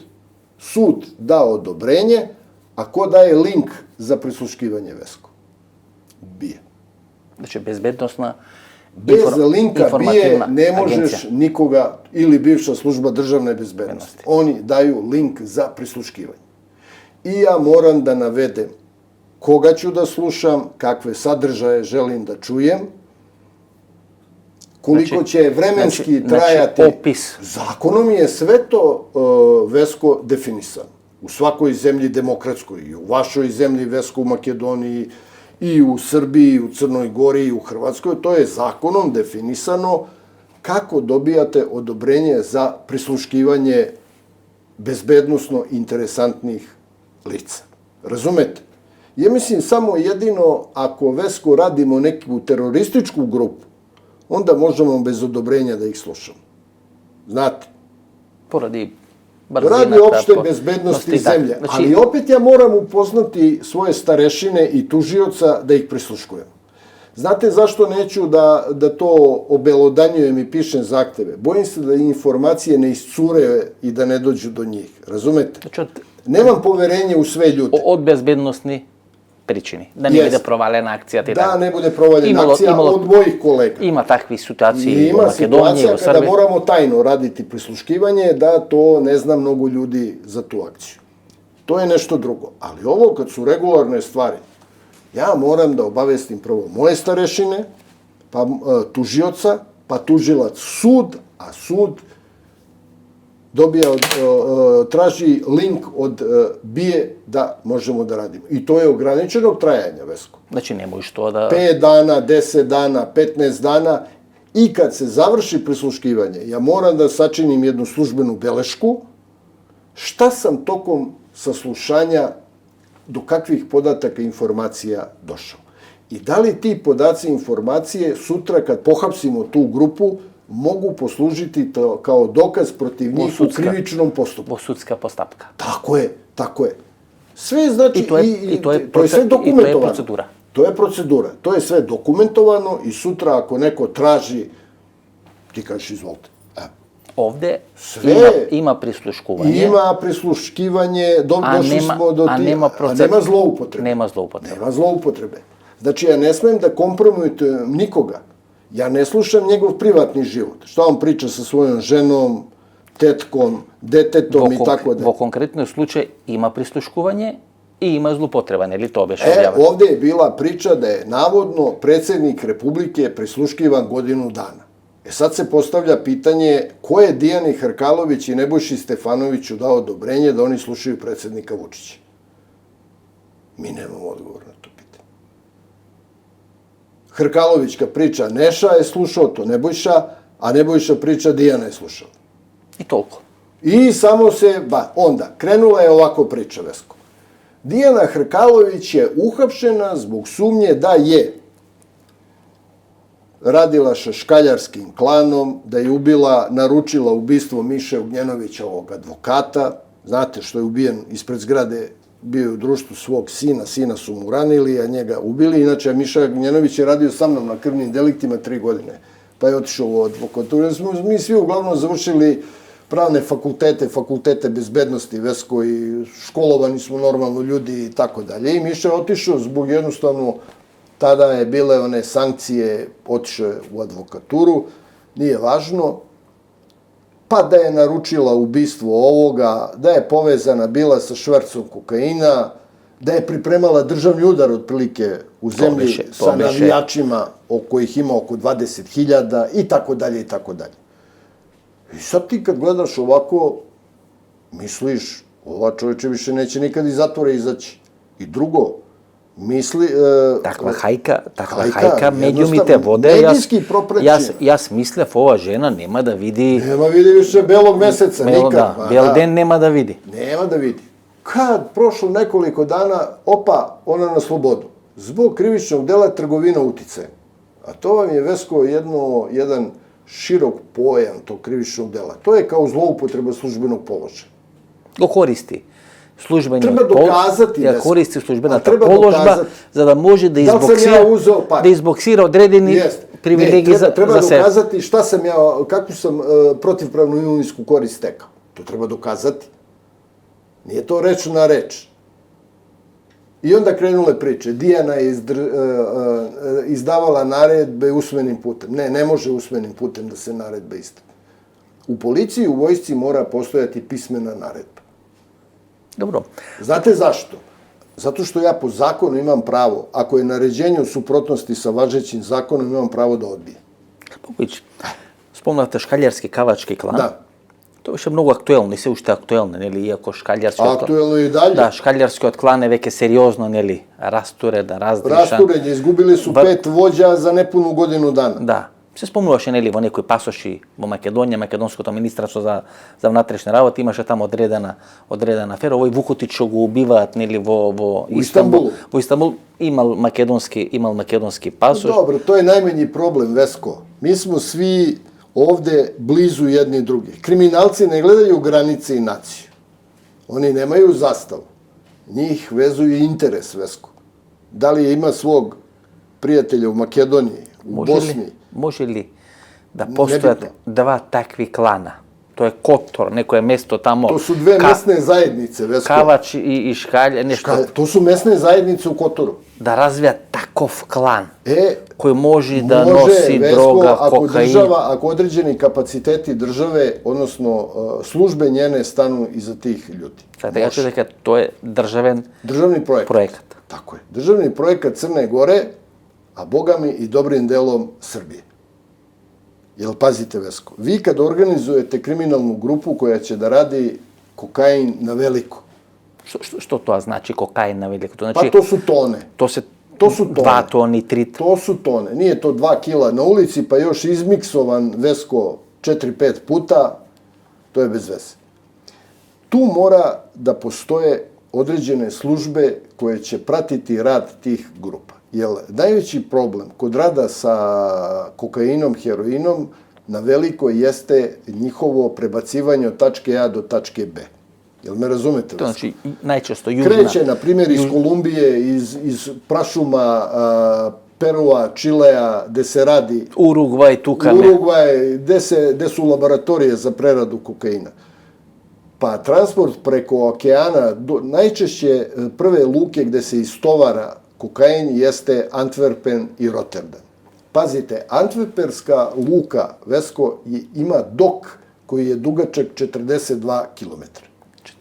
Sud da odobrenje, a ko daje link za prisluškivanje, Vesko? BIA. Znači, bezbednosna Bez linka BIA ne možeš nikoga, ili bivša služba državne bezbednosti. Oni daju link za prisluškivanje. I ja moram da navedem koga ću da slušam, kakve sadržaje želim da čujem, koliko će vremenski trajati. Opis. Zakonom je sve to, Vesko, definisano. U svakoj zemlji demokratskoj, i u vašoj zemlji, Vesko, u Makedoniji, i u Srbiji, i u Crnoj Gori, i u Hrvatskoj, to je zakonom definisano kako dobijate odobrenje za prisluškivanje bezbednosno interesantnih lica. Razumete? Ja mislim samo jedino ako, Vesko, radimo neku terorističku grupu, onda možemo bez odobrenja da ih slušamo. Znate? Radi opšte bezbednosti zemlje. Ali opet ja moram upoznati svoje starešine i tužioca da ih prisluškujem. Znate zašto neću da to obelodanjujem i pišem zahteve? Bojim se da informacije ne iscure i da ne dođu do njih. Razumete? Nemam poverenje u sve ljude. Od bezbednostni pričini. Da ne bude provaljena akcija. Da ne bude provaljena akcija od mojih kolega. Ima takvih situacija u Makedoniji, u Srbiji. Ima situacija kada moramo tajno raditi prisluškivanje, da to ne zna mnogo ljudi za tu akciju. To je nešto drugo. Ali ovo kad su regularne stvari, ja moram da obavestim prvo moje starešine, pa tužioca, pa tužilac sud, a sud traži link od BIA da možemo da radimo. I to je ograničenog trajanja, Vesko. Znači, nemoj što da... 5 dana, 10 dana, 15 dana. I kad se završi prisluškivanje, ja moram da sačinim jednu službenu belešku šta sam tokom saslušanja, do kakvih podataka informacija došao. I da li ti podaci informacije sutra kad pohapsimo tu grupu mogu poslužiti kao dokaz protiv njih u krivičnom postupku. Sudska postupka. Tako je. Sve znači, to je sve dokumentovano. I to je procedura. To je procedura. To je sve dokumentovano i sutra ako neko traži, ti kažeš izvolite. Ovde ima prisluškivanje. Ima prisluškivanje, došli smo do tih, a nema zloupotrebe. Nema zloupotrebe. Znači, ja ne smem da kompromitujem nikoga. Ja ne slušam njegov privatni život. Šta on priča sa svojom ženom, tetkom, detetom i tako da. Vo konkretnom slučaju ima prisluškivanje i ima zloupotrebanje, ili to beše objavljeno? Ovde je bila priča da je navodno predsjednik Republike prisluškivan godinu dana. Sad se postavlja pitanje ko je Dijani Hrkalović i Nebojši Stefanoviću dao odobrenje da oni slušaju predsjednika Vučića. Mi nemamo odgovor na to pitanje. Hrkalovićka priča Neša je slušao to Nebojša, a Nebojša priča Dijana je slušao. I toliko. I samo se, onda, krenula je ovako priča, Vesko. Dijana Hrkalović je uhapšena zbog sumnje da je radila sa škaljarskim klanom, da je naručila ubistvo Miše Ognjenovića, ovog advokata. Znate što je ubijen ispred zgrade, bio je u društvu svog sina su mu ranili, a njega ubili. Inače, Miša Ognjenović je radio sa mnom na krvnim deliktima 3 godine, pa je otišao u advokaturu. Mi svi uglavnom završili pravne fakultete bezbednosti, Vesko, i školovani smo normalno ljudi i tako dalje. I Miša je otišao zbog jednostavno tada je bile one sankcije, otišao je u advokaturu, nije važno, pa da je naručila ubistvo ovoga, da je povezana bila sa švercom kokaina, da je pripremala državni udar otprilike u zemlji sa navijačima kojih ima oko 20.000 i tako dalje i tako dalje. I sad ti kad gledaš ovako, misliš, ova čovječe više neće nikad iz zatvora izaći. I drugo, Takva hajka među mi te vode. Jas mislim, ova žena nema da vidi... Nema vidi više belog meseca, nikad. Da, bel den nema da vidi. Nema da vidi. Kad prošlo nekoliko dana, opa, ona na slobodu. Zbog krivičnog dela trgovina uticajem. A to vam je, Vesko, jedan širok pojam tog krivičnog dela. To je kao zloupotreba službenog položaja. Ko koristi službeni treba dokazati, ja koristi službena položba za da može da izboksira odredeni privilegij za sebe. Treba dokazati šta sam ja, kakvu sam protivpravnu imovinsku korist stekao. To treba dokazati. Nije to reč na reč. I onda krenule priče. Dijana je izdavala naredbe usmenim putem. Ne može usmenim putem da se naredbe izda. U policiji, u vojsci mora postojati pismena naredba. Dobro. Znate zašto? Zato što ja po zakonu imam pravo, ako je naređenje u suprotnosti sa važećim zakonom, imam pravo da odbijem. Popović, spomnate škaljarski kavački klan? Da. To je še mnogo aktuelno, не се уште актуелно, нели, иако шкалјарски актуелно и далje. Да, шкалјарскиот клан е веќе сериозно, нели, растуредан, раздришан. Растурење, изгубили су 5 воđа за непуну годину дана. Да. Се спомнуваше, нели, во некои пасоши во Македонија, македонското министерство за внатрешни работи имаше таму одредена афера. Овој Вукотич што го убиваат, нели, во Истанбул. Во Истанбул имал македонски пасош. Добро, тоа е најмањи проблем, Веско. Mi smo svi ovde blizu jedni drugih. Kriminalci ne gledaju granice i naciju. Oni nemaju zastavu. Njih vezuje interes, Vesko. Da li ima svog prijatelja u Makedoniji, u Bosni? Može li da postoje dva takvi klana? To je Kotor, neko je mesto tamo... To su dve mesne zajednice, Vesko. Kavač i Škalj, nešto... To su mesne zajednice u Kotoru. Da razvija takov klan koji može da nosi droga, kokain. Ako određeni kapaciteti države, odnosno službe njene, stanu iza tih ljudi. Sada, ja ću rekao, to je državni projekat. Tako je. Državni projekat Crne Gore, a bogami i dobrim delom Srbije. Jel pazite, Vesko, vi kad organizujete kriminalnu grupu koja će da radi kokain na veliko. Što to znači kokain na veliko? Pa to su tone. To su 2 toni, 3 tone. To su tone. Nije to 2 kila na ulici, pa još izmiksovan, Vesko, 4-5 puta, to je bez veze. Tu mora da postoje određene službe koje će pratiti rad tih grupa. Jer najveći problem kod rada sa kokainom, heroinom na veliko jeste njihovo prebacivanje od tačke A do tačke B. Jel me razumete? To znači najčesto južna... Kreće, na primjer, iz Kolumbije, iz prašuma, Perua, Čilea, gde se radi... Urugvaj, Tukane. Urugvaj, gde su laboratorije za preradu kokaina. Pa transport preko okeana, najčešće prve luke gde se istovara kokain jeste Antwerpen i Rotterdam. Pazite, Antwerperska luka, Vesko, ima dok koji je dugačak 42 km.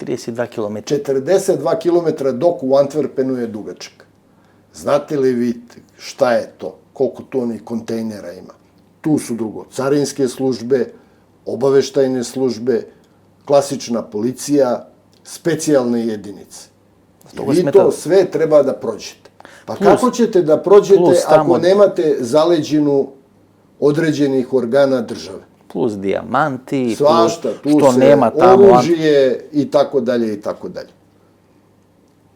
42 km. 42 km dok u Antwerpenu je dugačak. Znate li vi šta je to? Koliko tonih kontejnera ima? Tu su drugo carinske službe, obaveštajne službe, klasična policija, specijalne jedinice. I to sve treba da prođete. Pa kako ćete da prođete ako nemate zaleđinu određenih organa države? Plus dijamanti, svašta, što nema tamo... oružje i tako dalje i tako dalje.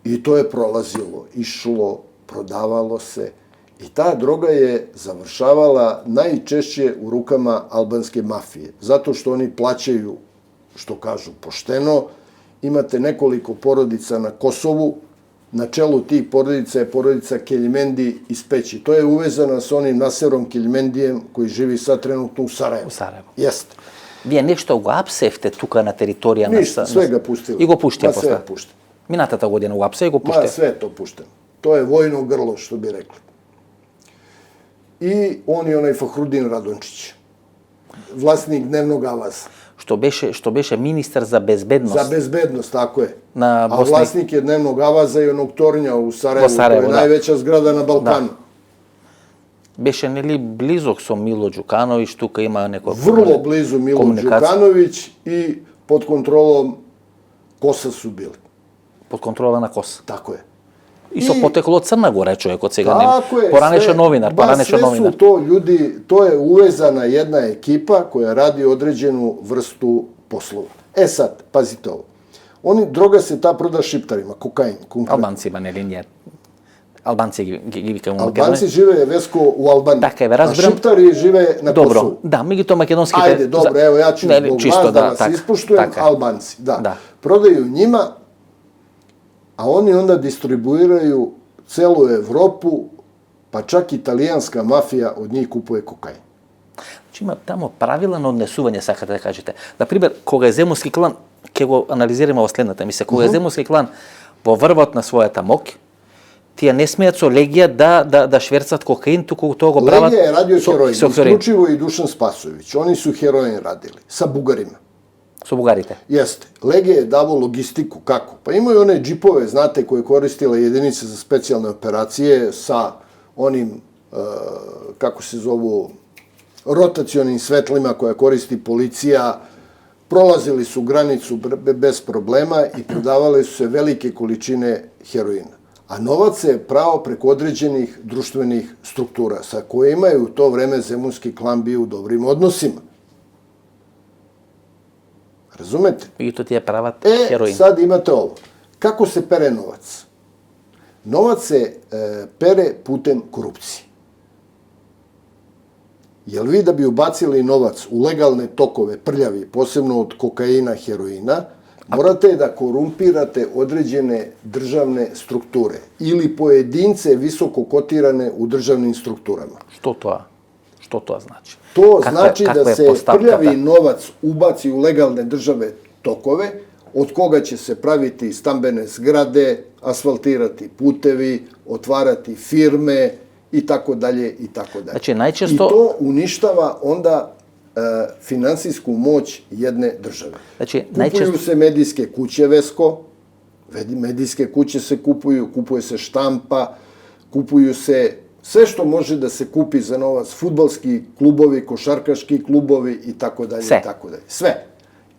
I to je prolazilo, išlo, prodavalo se i ta droga je završavala najčešće u rukama albanske mafije. Zato što oni plaćaju, što kažu, pošteno. Imate nekoliko porodica na Kosovu. Na čelu tih porodica je porodica Keljmendi iz Peći. To je uvezana s onim Naserom Keljmendijem koji živi sad trenutno u Sarajevu. U Sarajevu. Jeste. Вие нешто го апсевте тука на територија на... Ништо, све га пуштило. И го пуштија после? Све пуштило. Минатата година го апсе и го пуштија? Све то пуштено. То е војно грло, што би рекли. i on je onaj Fahrudin Radončić, vlasnik Dnevnog avaza. Što beše ministar za bezbednost. Za bezbednost, tako je. Na A vlasnik je Dnevnog avaza i onog tornja u Sarajevu, to je najveća zgrada na Balkanu. Беше нели близок со Мило Ѓукановиќ, тука има некоја Vrlo blizu Milo Ѓukanović i pod kontrolom Kosa su bili. Под контрола на Кос. Tako je. И со потекло од Црна Гора човекот сега Tako je. поранеше новинар, Sve su to ljudi, to je uvezana jedna ekipa koja radi određenu vrstu poslova. E sad, pazite ovo. Droga se ta proda šiptarima, kokain. Албанцима, нели ние. Албанци ги викаме Албанци живее Веско у Албанiji. Така е, разбирам. A šiptari žive na Kosovu. Добро, да, меѓутоа македонските... Ajde, dobro, evo ja ću zbog vas da vas ispuštujem, Albanci. Da. Prodaju njima, a oni onda distribuiraju celu Evropu, pa čak italijanska mafija od njih kupuje kokain. Значи има тамо правила на однесување, сакате да кажете. Например, кога е земунски клан, ќе го анализираме во следната мисля, кога е земунски клан во врвот на својата моќ, тие не смеат со Легија да шверцат кокаин, туку тоа го прават... Легија е радио хероин, исклучиво и Душан Спасовиќ. Они су хероин радили, sa Бугарима. Со бугарите? Jeste. Legija je davo logistiku. Kako? Pa imaju one džipove, znate, koje koristile jedinice za specijalne operacije sa onim, kako se zovu, rotacionim svetlima koje koristi policija. Prolazili su granicu bez problema i prodavale su se velike količine heroina. A novac se prao preko određenih društvenih struktura sa kojima je u to vreme zemunski klan bio u dobrim odnosima. Razumete? И то тие прават хероин. Sad imate ovo. Kako se pere novac? Novac se pere putem korupcije. Jel vi da bi ubacili novac u legalne tokove, prljavi, posebno od kokaina, heroina, morate da korumpirate određene državne strukture ili pojedince visoko kotirane u državnim strukturama. Што тоа значи? To znači da se prljavi novac ubaci u legalne države tokove, od koga će se praviti stambene zgrade, asfaltirati putevi, otvarati firme i tako dalje i tako dalje. Znači, najčesto... I to uništava onda finansijsku moć jedne države. Znači, kupuju se medijske kuće, Vesko, medijske kuće se kupuje se štampa, kupuju se sve što može da se kupi za novac, fudbalski klubovi, košarkaški klubovi i tako dalje i tako dalje. Sve.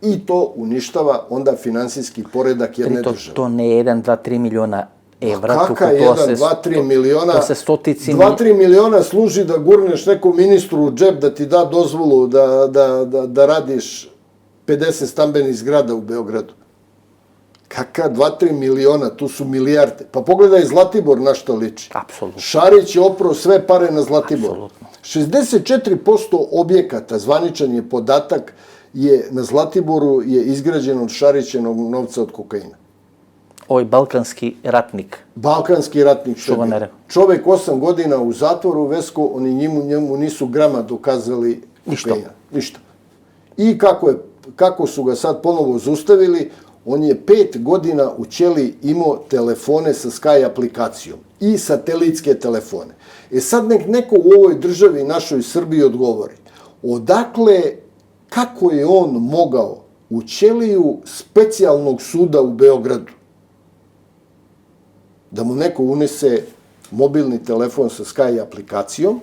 I to uništava onda finansijski poredak jedne države. To ne je 1, 2, 3 miliona evra. Kaka 1, 2, 3 miliona? To se stotici... 2, 3 miliona služi da gurneš nekom ministru u džep da ti da dozvolu da radiš 50 stambenih zgrada u Beogradu. Kaka 2-3 miliona, tu su milijarde. Pa pogledaj Zlatibor na što liči. Apsolutno. Šarić je oprao sve pare na Zlatibor. Apsolutno. 64% objekata, zvaničan je podatak, je na Zlatiboru je izgrađeno od Šarićenog novca od kokaina. Ovaj balkanski ratnik. Balkanski ratnik što je. Čovek 8 godina u zatvoru, Vesko, oni njemu nisu grama dokazali kokaina. Ništa. I kako su ga sad ponovo zaustavili, on je 5 godina u ćeliji imao telefone sa Sky aplikacijom i satelitske telefone. Sad nek neko u ovoj državi, našoj Srbiji, odgovori. Odakle, kako je on mogao u ćeliju specijalnog suda u Beogradu da mu neko unese mobilni telefon sa Sky aplikacijom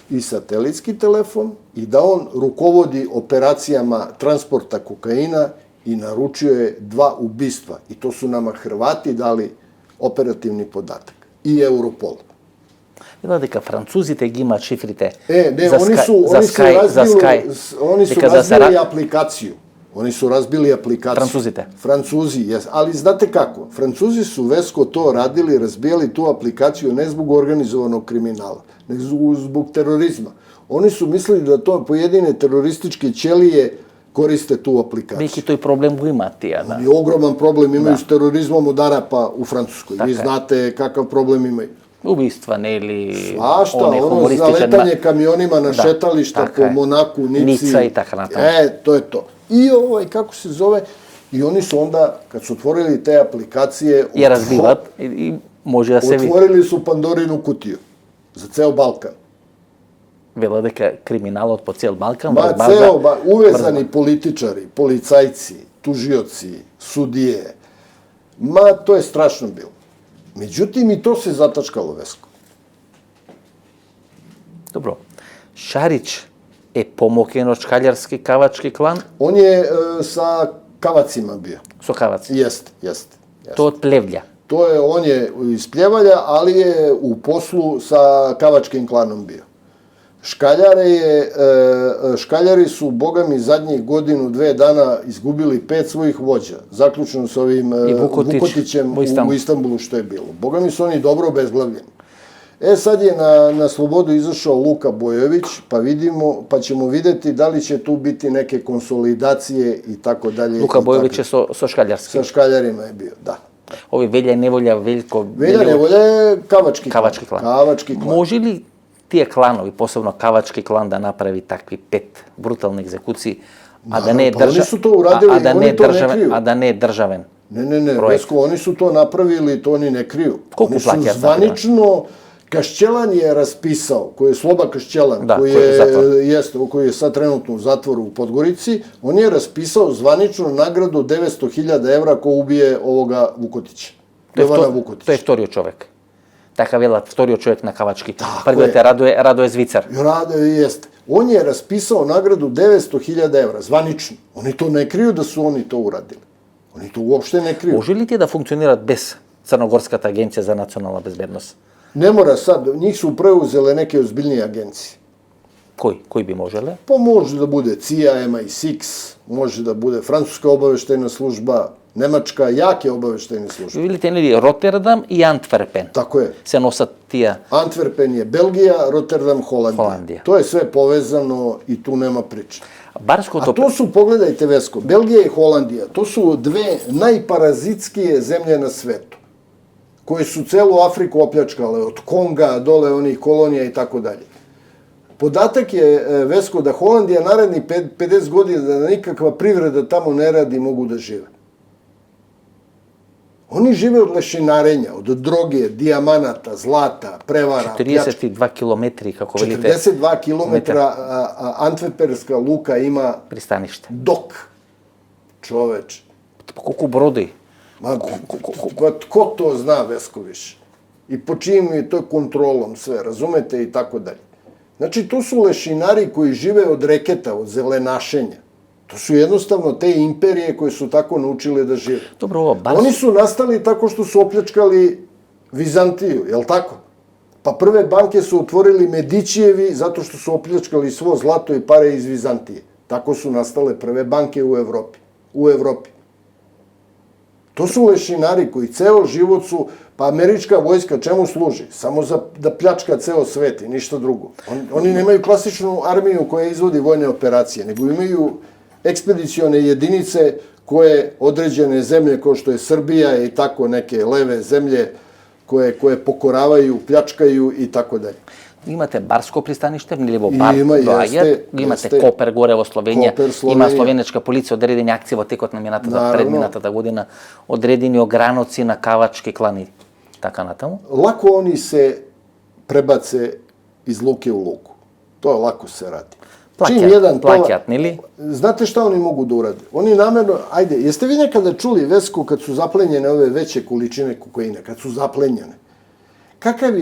i satelitski telefon i da on rukovodi operacijama transporta kokaina i naručio je 2 ubistva. I to su nama Hrvati dali operativni podatak. I Europol. Видно дека французите ги имаат шифрите Oni su razbili aplikaciju. Oni su razbili aplikaciju. Francuzite? Francuzi, jes. Ali znate kako? Francuzi su, Vesko, to radili, razbijali tu aplikaciju ne zbog organizovanog kriminala, nego zbog terorizma. Oni su mislili da to pojedine terorističke ćelije koriste tu aplikaciju. Veki toј проблем го имаат тие, да. Oni ogroman problem imaju s terorizmom od Arapa u Francuskoj. Vi znate kakav problem imaju. Ubistva, ne ili... Svašta, ono zaletanje kamionima na šetališta po Monaku, Nici. Nica i tako na to. To je to. I kako se zove, i oni su onda, kad su otvorili te aplikacije... I razbivat, i može da se vidi. Otvorili su Pandorinu kutiju za ceo Balkan. вела дека криминалот по цел Балкан уvezani političari, policajci, tužioci, sudije, to je strašno bilo. Međutim, i to se zatačkalo, Vesko. Dobro. Šarić je pomoken od škaljarski kavački klan? On je sa Kavacima bio. Со Kavaci? Jeste. To od Plevlja? On je iz Pljevalja, ali je u poslu sa Kavačkim klanom bio. Škaljari su, boga mi, zadnjih godinu, 2 dana izgubili 5 svojih vođa, zaključno s ovim Vukotićem u Istanbulu što je bilo. Boga mi su oni dobro obezglavljeni. Sad je na slobodu izašao Luka Bojović, pa ćemo vidjeti da li će tu biti neke konsolidacije i tako dalje. Luka Bojović je so škaljarskim? Sa škaljarima je bio, da. Ovi Velja Nevolja, Veljko... Velja Nevolja je Kavački klan. Može li tije klanovi, posebno Kavački klan, da napravi takvi 5 brutalne egzekucije, a da ne je državen? Ne, Vesko, oni su to napravili, to oni ne kriju. Koliko plaća? Zvanično, Kašćelan je raspisao, koji je Sloba Kašćelan, koji je sad trenutno u zatvoru u Podgorici, on je raspisao zvaničnu nagradu 900.000 evra ko ubije ovoga Vukotića. Jovana Vukotića. To je vtorio čovek. Takav je vtorio čovjek na Kavački. Prvi te Radoje Zvicar. Jeste. On je raspisao nagradu 900.000 evra, zvanično. Oni to ne kriju da su oni to uradili. Oni to uopšte ne kriju. Može li ti da funkcionirat bez Crnogorskata agencija za nacionalna bezbednost? Ne mora sad, njih su preuzele neke ozbiljnije agencije. Koji bi možele? Pa može da bude CIA, MI6, može da bude Francuska obaveštajna služba, Nemačka, jake obaveštajne službe. Vidite li Rotterdam i Antwerpen? Tako je. Se nosat tija... Antwerpen je Belgija, Rotterdam Holandija. To je sve povezano i tu nema priče. A to su, pogledajte Vesko, Belgija i Holandija, to su 2 najparazitskije zemlje na svetu, koje su celu Afriku opljačkale, od Konga, dole onih kolonija i tako dalje. Podatak je, Vesko, da Holandija naredni 50 godina, da nikakva privreda tamo ne radi, mogu da žive. Oni žive od lešinarenja, od droge, dijamanata, zlata, prevara, pljačke. 42 kilometri, kako vidite. 42 kilometra Antwerperska luka ima... Pristanište. Dok. Čoveč. Pa koliko brodi? Ko to zna, Vesko, više? I po čijim je to kontrolom sve, razumete, i tako dalje. Znači, to su lešinari koji žive od reketa, od zelenašenja. To su jednostavno te imperije koje su tako naučile da žive. Oni su nastali tako što su opljačkali Vizantiju, jel tako? Pa prve banke su otvorili Medićijevi zato što su opljačkali svo zlato i pare iz Vizantije. Tako su nastale prve banke u Evropi. To su lešinari koji ceo život su, pa američka vojska čemu služi? Samo da pljačka ceo svet i ništa drugo. Oni nemaju klasičnu armiju koja izvodi vojne operacije, nego imaju ekspedicione jedinice koje određene zemlje, kao što je Srbija i tako neke leve zemlje, koje pokoravaju, pljačkaju i tako dalje. Imate Barsko pristanište, Milivo Bar, imate Koper, gore во Словенија, има словенечка полиција, одредени акции во текот на предминатата година, одредени ограноци на Кавачки клани, така натаму. Лако они се пребаце из луке у луку. Тоа лако се ради. Плаќат, нели? Znate šta oni mogu da urade? Oni namerno, ajde, jeste vi nekada čuli, Vesko, kad su zaplenjene ove veće količine kokaina, kad su zaplenjene, kakav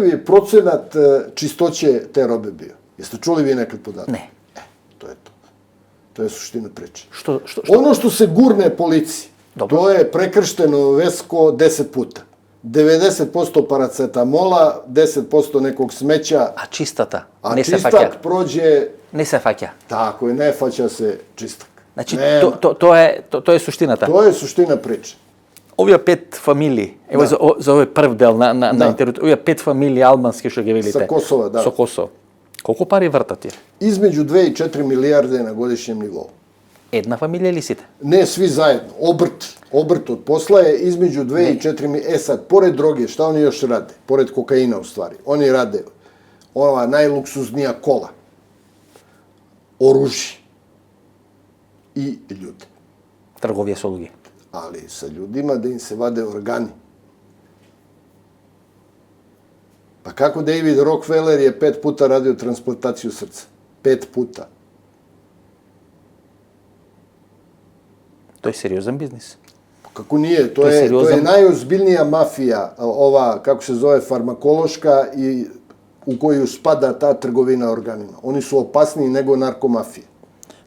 je procenat čistoće te robe bio? Jeste čuli vi nekad podatak? Ne. To je to. To je suština priče. Što? Ono što se gurne policiji, to je prekršteno, Vesko, 10 puta. 90% paracetamola, 10% nekog smeća. A čistata? A čistak prođe... Ne se faća? Tako je, ne faća se čistak. Znači, to je suštiната? To je suština priče. Овие 5 фамилии, ево за овој прв дел на интервјуто, овие 5 фамилии албански што ги велите. Со Косова, да. Со Косово. Колку пари вртат тие? Измеѓу 2 и 4 милијарде на годишњем нивоу. Една фамилија или сите? Не, сви заедно. Обрт од посла е измеѓу 2 и 4 милијарде. Сад, поред дроге, шта они још раде? Поред кокаина, у ствари. Они раде ова најлуксузнија кола, оружје и људе. Трговија со луѓе. Ali sa ljudima da im se vade organi. Pa kako David Rockefeller je 5 puta radio transplantaciju srca? 5 puta. To je seriozan biznis. Kako nije? To je najozbiljnija mafija, ova, kako se zove, farmakološka i u koju spada ta trgovina organima. Oni su opasniji nego narkomafije.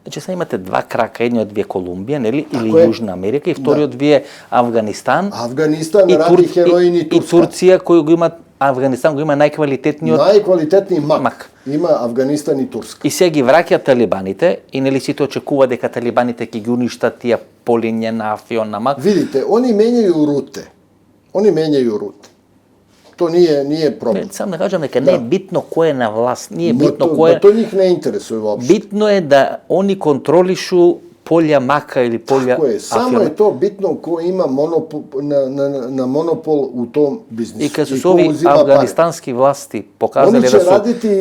Znači, sad imate dva kraka, jedni od dvije Kolumbije, ili Južna Amerika, i vtori od dvije Afganistan. Afganistan radi heroin i Turska. I Turcija, Afganistan koji ima najkvalitetniji mak. Ima Afganistan и Турска. И сега ги враќаат талибаните и нели сите очекува дека талибаните ќе ги уништат тие полиња на афион на мак. Видите, они менјају рute. To nije problem. Сам да кажам дека не е битно кој е на власт, не е битно кој е. То njih ne interesuje uopšte. Битно е да они контролишу полја мака или полја афион. Само е то битно кој има монопол на монопол у том бизнису. И кога се ови афганистански власти показале да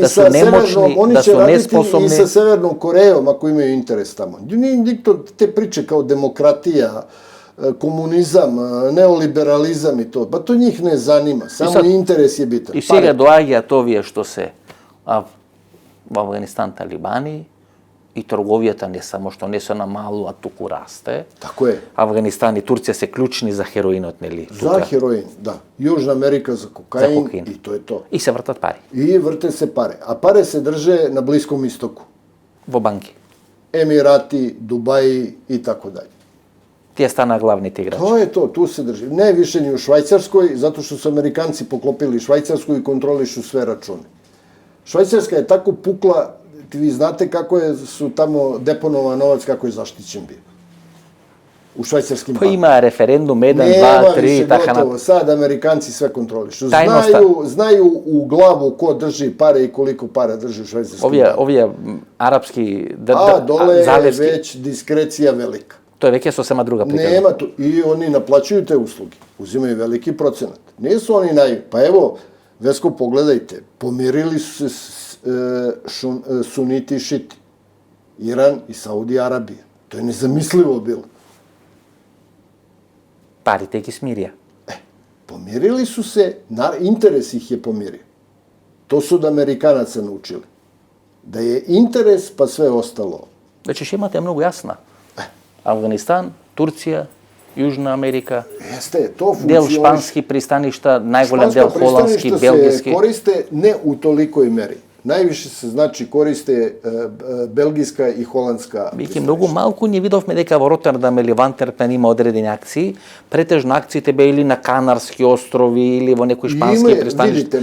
се немочни, да се неспособни. И sa Severnom Korejom, ako imaju interes tamo. Nikto te priče kao demokratija, komunizam, neoliberalizam i to. Pa to njih ne zanima. Samo interes je bitan. И сега доаѓаат овие што се во Афганистан талибани, и трговијата не само што не се на малу, а туку расте. Тако е. Афганистан и Турција се клучни за хероинот, нели? За хероин, да. Јужна Америка за кокаин и то е то. И се вртат пари. И врте се пари. А пари се држе на Блиском истоку. Во банки. Емирати, Дубаи и тако даље. Тие стана главните играчи. То е то, ту се држи. Не више ни у Швајцарској, затоа што се Американци поклопили Швајцарску и контролишу све рачуни. Швајцарска е тако пукла. Ви знате како su tamo deponovan novac, kako je zaštićen bio. U švajcarskim bankama. Pa ima referendum 1, 2, 3 i tako gotovo. Sad Amerikanci sve kontrolišu. Tajnost. Znaju u glavu ko drži pare i koliko para drži u švajcarskim bankama. Ovije arapski dole je već diskrecija velika. To je već sasvim druga priča. Nema tu. I oni naplaćuju te usluge. Uzimaju veliki procenat. Nisu oni Pa evo, Vesko, pogledajte. Pomirili su se suniti i šiti. Iran i Saudija Arabija. To je nezamislivo bilo. Parite ih smirija. Pomirili su se, interes ih je pomirio. To su od Amerikanaca naučili. Da je interes, pa sve ostalo. Znači, šemata je mnogo jasna. Afganistan, Turcija, Južna Amerika, del španski pristaništa, najgolem del holandski, belgijski. Španska pristaništa se koriste ne u tolikoj meri. Najviše se koriste белгиска и холандска. Веќе многу малку не видовме дека во Ротердам или во Антверпен има одредени акции. Претежно акциите беа или на Канарски острови или во некои шпански пристаништа. Видите,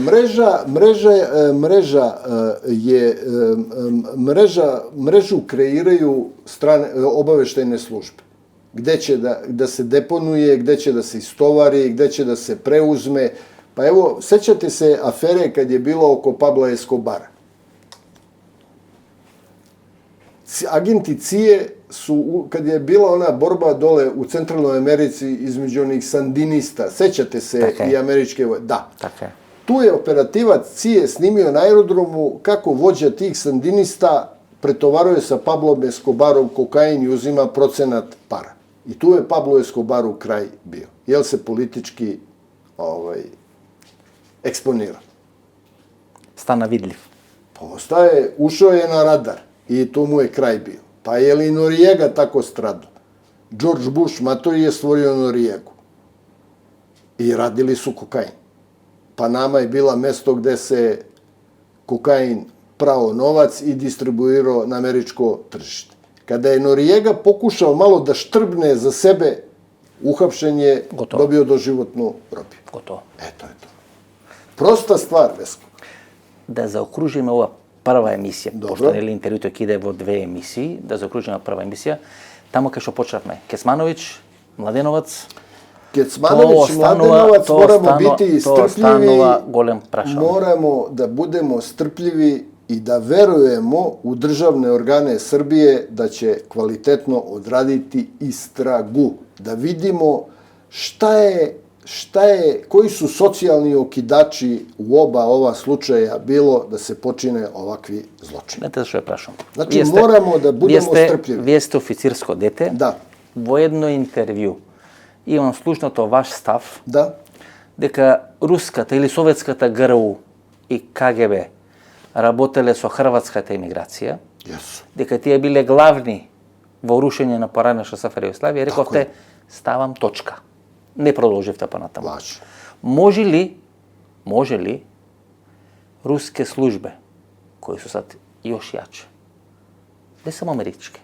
мрежу креирају обавештајне службе. Gde će da se deponuje, gde će da se istovari, gde će da se preuzme. Pa evo, sećate se afere kad je bilo oko Pabla Escobara. Agenti CIA su, kad je bila ona borba dole u Centralnoj Americi između onih sandinista, sećate se i američke vojske? Da. Tu je operativac CIA snimio na aerodromu kako vođa tih sandinista pretovaruje sa Pablom Escobarom kokain i uzima procenat para. I tu je Pablo Escobaru kraj bio. Jer se politički eksponira. Stana vidljiv. Postaje, ušao je na radar i tu mu je kraj bio. Pa je li Noriega tako stradao? George Bush Matori je stvorio Noriegu. I radili su kokain. Panama je bila mesto gde se kokain prao novac i distribuirao na američko tržište. Kada je Noriega pokušao malo da štrbne za sebe, uhapšen je, dobio doživotnu robiju. Gotovo. Eto je to. Prosta stvar, Vesko. Da zaokružimo ova prva emisija, pošto neli intervjuto ide vo 2 emisiji, da zaokružimo prva emisija, tamo kad što počnemo, Kecmanović, Mladenovac, Kecmanović, Mladenovac, moramo biti strpljivi, golem prašan. Moramo da budemo strpljivi i da verujemo u državne organe Srbije da će kvalitetno odraditi istragu. Da vidimo koji su socijalni okidači u oba ova slučaja bilo da se počine ovakvi zločini. Znate što je prašam? Znači, moramo da budemo strpljivi. Вие сте официрско дете. Да. Во едно интервју имам слушнато ваш став да. дека руската или советската ГРУ и КГБ работеле со хрватската емиграција, Јесу. дека тие биле главни во рушење на поранешна СФР Југославија, рековте, ставам точка. Не продолживте понатаму. Лажи. Може ли руске службе, кои се сад још јаче, не само амерички,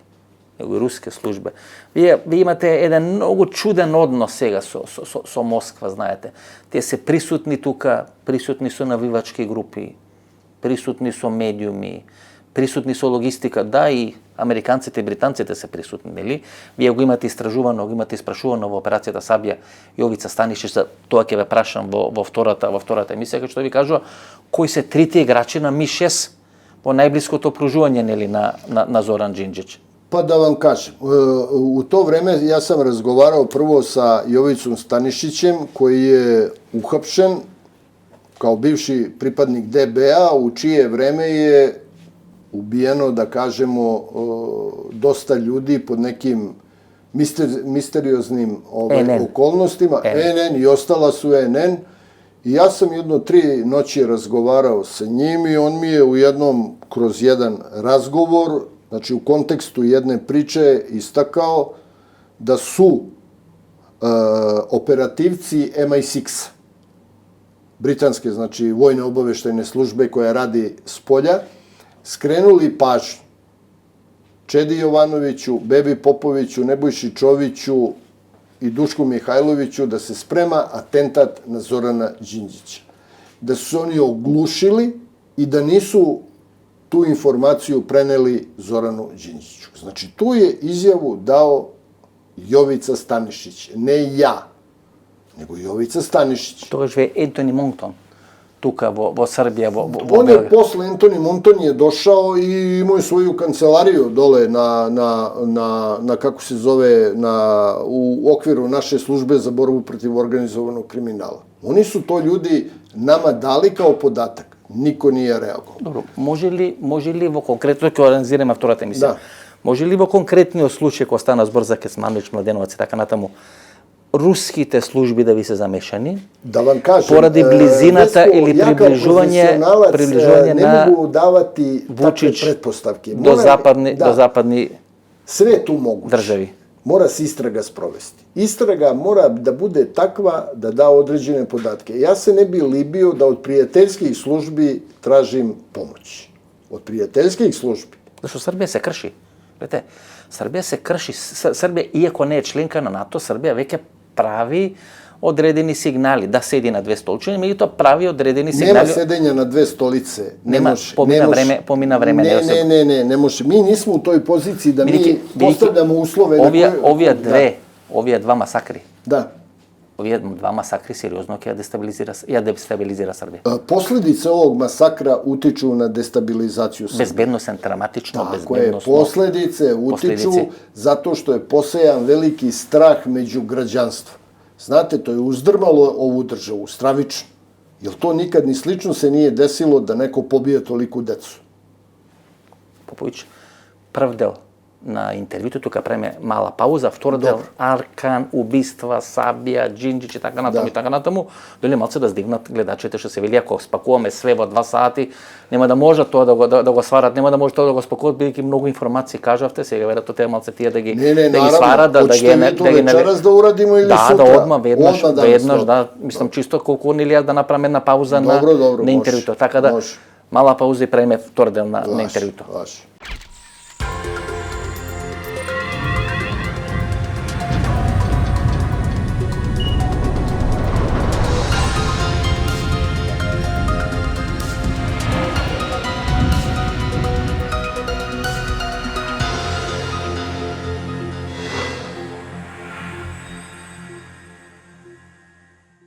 него и руске службе, вие имате еден многу чуден однос сега со Москва, знаете. Тие се присутни тука, присутни со навивачки групи, присутни со медиуми, присутни со логистика, да, и американците и британците се присутни, нели? Вие го имате истражувано, го имате испрашувано во операцијата Сабија Јовица Станишич, тоа ќе ве прашам во втората емисија, кај што ви кажува кои се трите играчи на Ми-6 во најблиското окружување, нели, на Зоран Џинџич. Па да вам кажем, у то време јас сам разговарал прво са Јовицом Станишичем, кој е ухапшен као бивши припадник ДБА, у чие време е убиено, да кажемо, доста људи под неким мистериозним околностима. НН и остала су НН. И јас сам едно 3 ноќи разговарал со ним и он ми е у едном, кроз еден разговор, значи у контексту едне приче истакао да су оперативци MI6, британски, значи, војне обавештајне службе која ради с полја, скренули паžnju Чеди Јовановиќу, Беби Поповиќу, Небојши Човиќу и Душку Михајловиќу да се спрема атентат на Зорана Џинџича. Да su oni оглушили и да нису ту информацију пренели Зорану Џинџичу. Значи, ту е изјаву дао Јовица Станишич, не ја, него Јовица Станишич. Тогаш ве Ентони Монтон, тука во Србија, во Он е после Ентони Монтон е дошао и имао своју канцеларiju доле на како се зове, у оквиру наше службе за борбу против организованog криминала. Они су то људи нама дали као податак. Нико nije реаговал. Добро, може ли во конкретно, ќе организираме втората емисија, Да. може ли во конкретниот случај кој стана збор за Кецмановиќ, Младеновац и така натаму, руските служби да ви се замешани? Да вам кажем, поради близината Веско, или приближување не могу давати такве Вучич предпоставки. до западни Све ту могуќе. држави. Мора се истрага спровести. Истрага мора да буде таква да да одреđene податке. Јас се не би либио да од пријателјских служби тражим помоć. Од пријателјских служби. Зашто Србија се крши. Гледате, Србија се крши. Србија, иако не е членка на НАТО, Србија веќе прави одредени сигнали, да седи на две столчиња, меѓутоа прави одредени сигнали. Нема седење на две столице. Помина време. Не може. Ми нисмо у тој позиции да ми поставljamo услове. Овие два масакри. Да. Овие два масакри сериозно ќе дестабилизира Србија. Последице овог масакра утичу на дестабилизацију Србија. Безбедносен, драматично, Тако е, безбедносно. последице утичу затоа што е посејан велики страх меѓу граѓанство. Знате, тој е уздрмало ову државу, стравично. Јел то никад ни слично се nije десило да неко побие толику децу? Поповиќ, прв дел на интервјуто, тука преме мала пауза, втор дел Аркан, убиства, Сабија, Џинџич и така натаму, дали малце да здигнат гледачите, што се вели, ако спакуваме све во 2 сати, нема да можат тоа да го сварат, нема да може тоа да го спакуват, бидејќи многу информации кажавте, сега веројатно те малце тие да ги сварат, да ги вечерас да урадимо или сутра? Да, одма веднаш, да, мислам чисто колку нели да направиме една пауза на интервјуто, така да мала пауза и преме втор дел на интервјуто.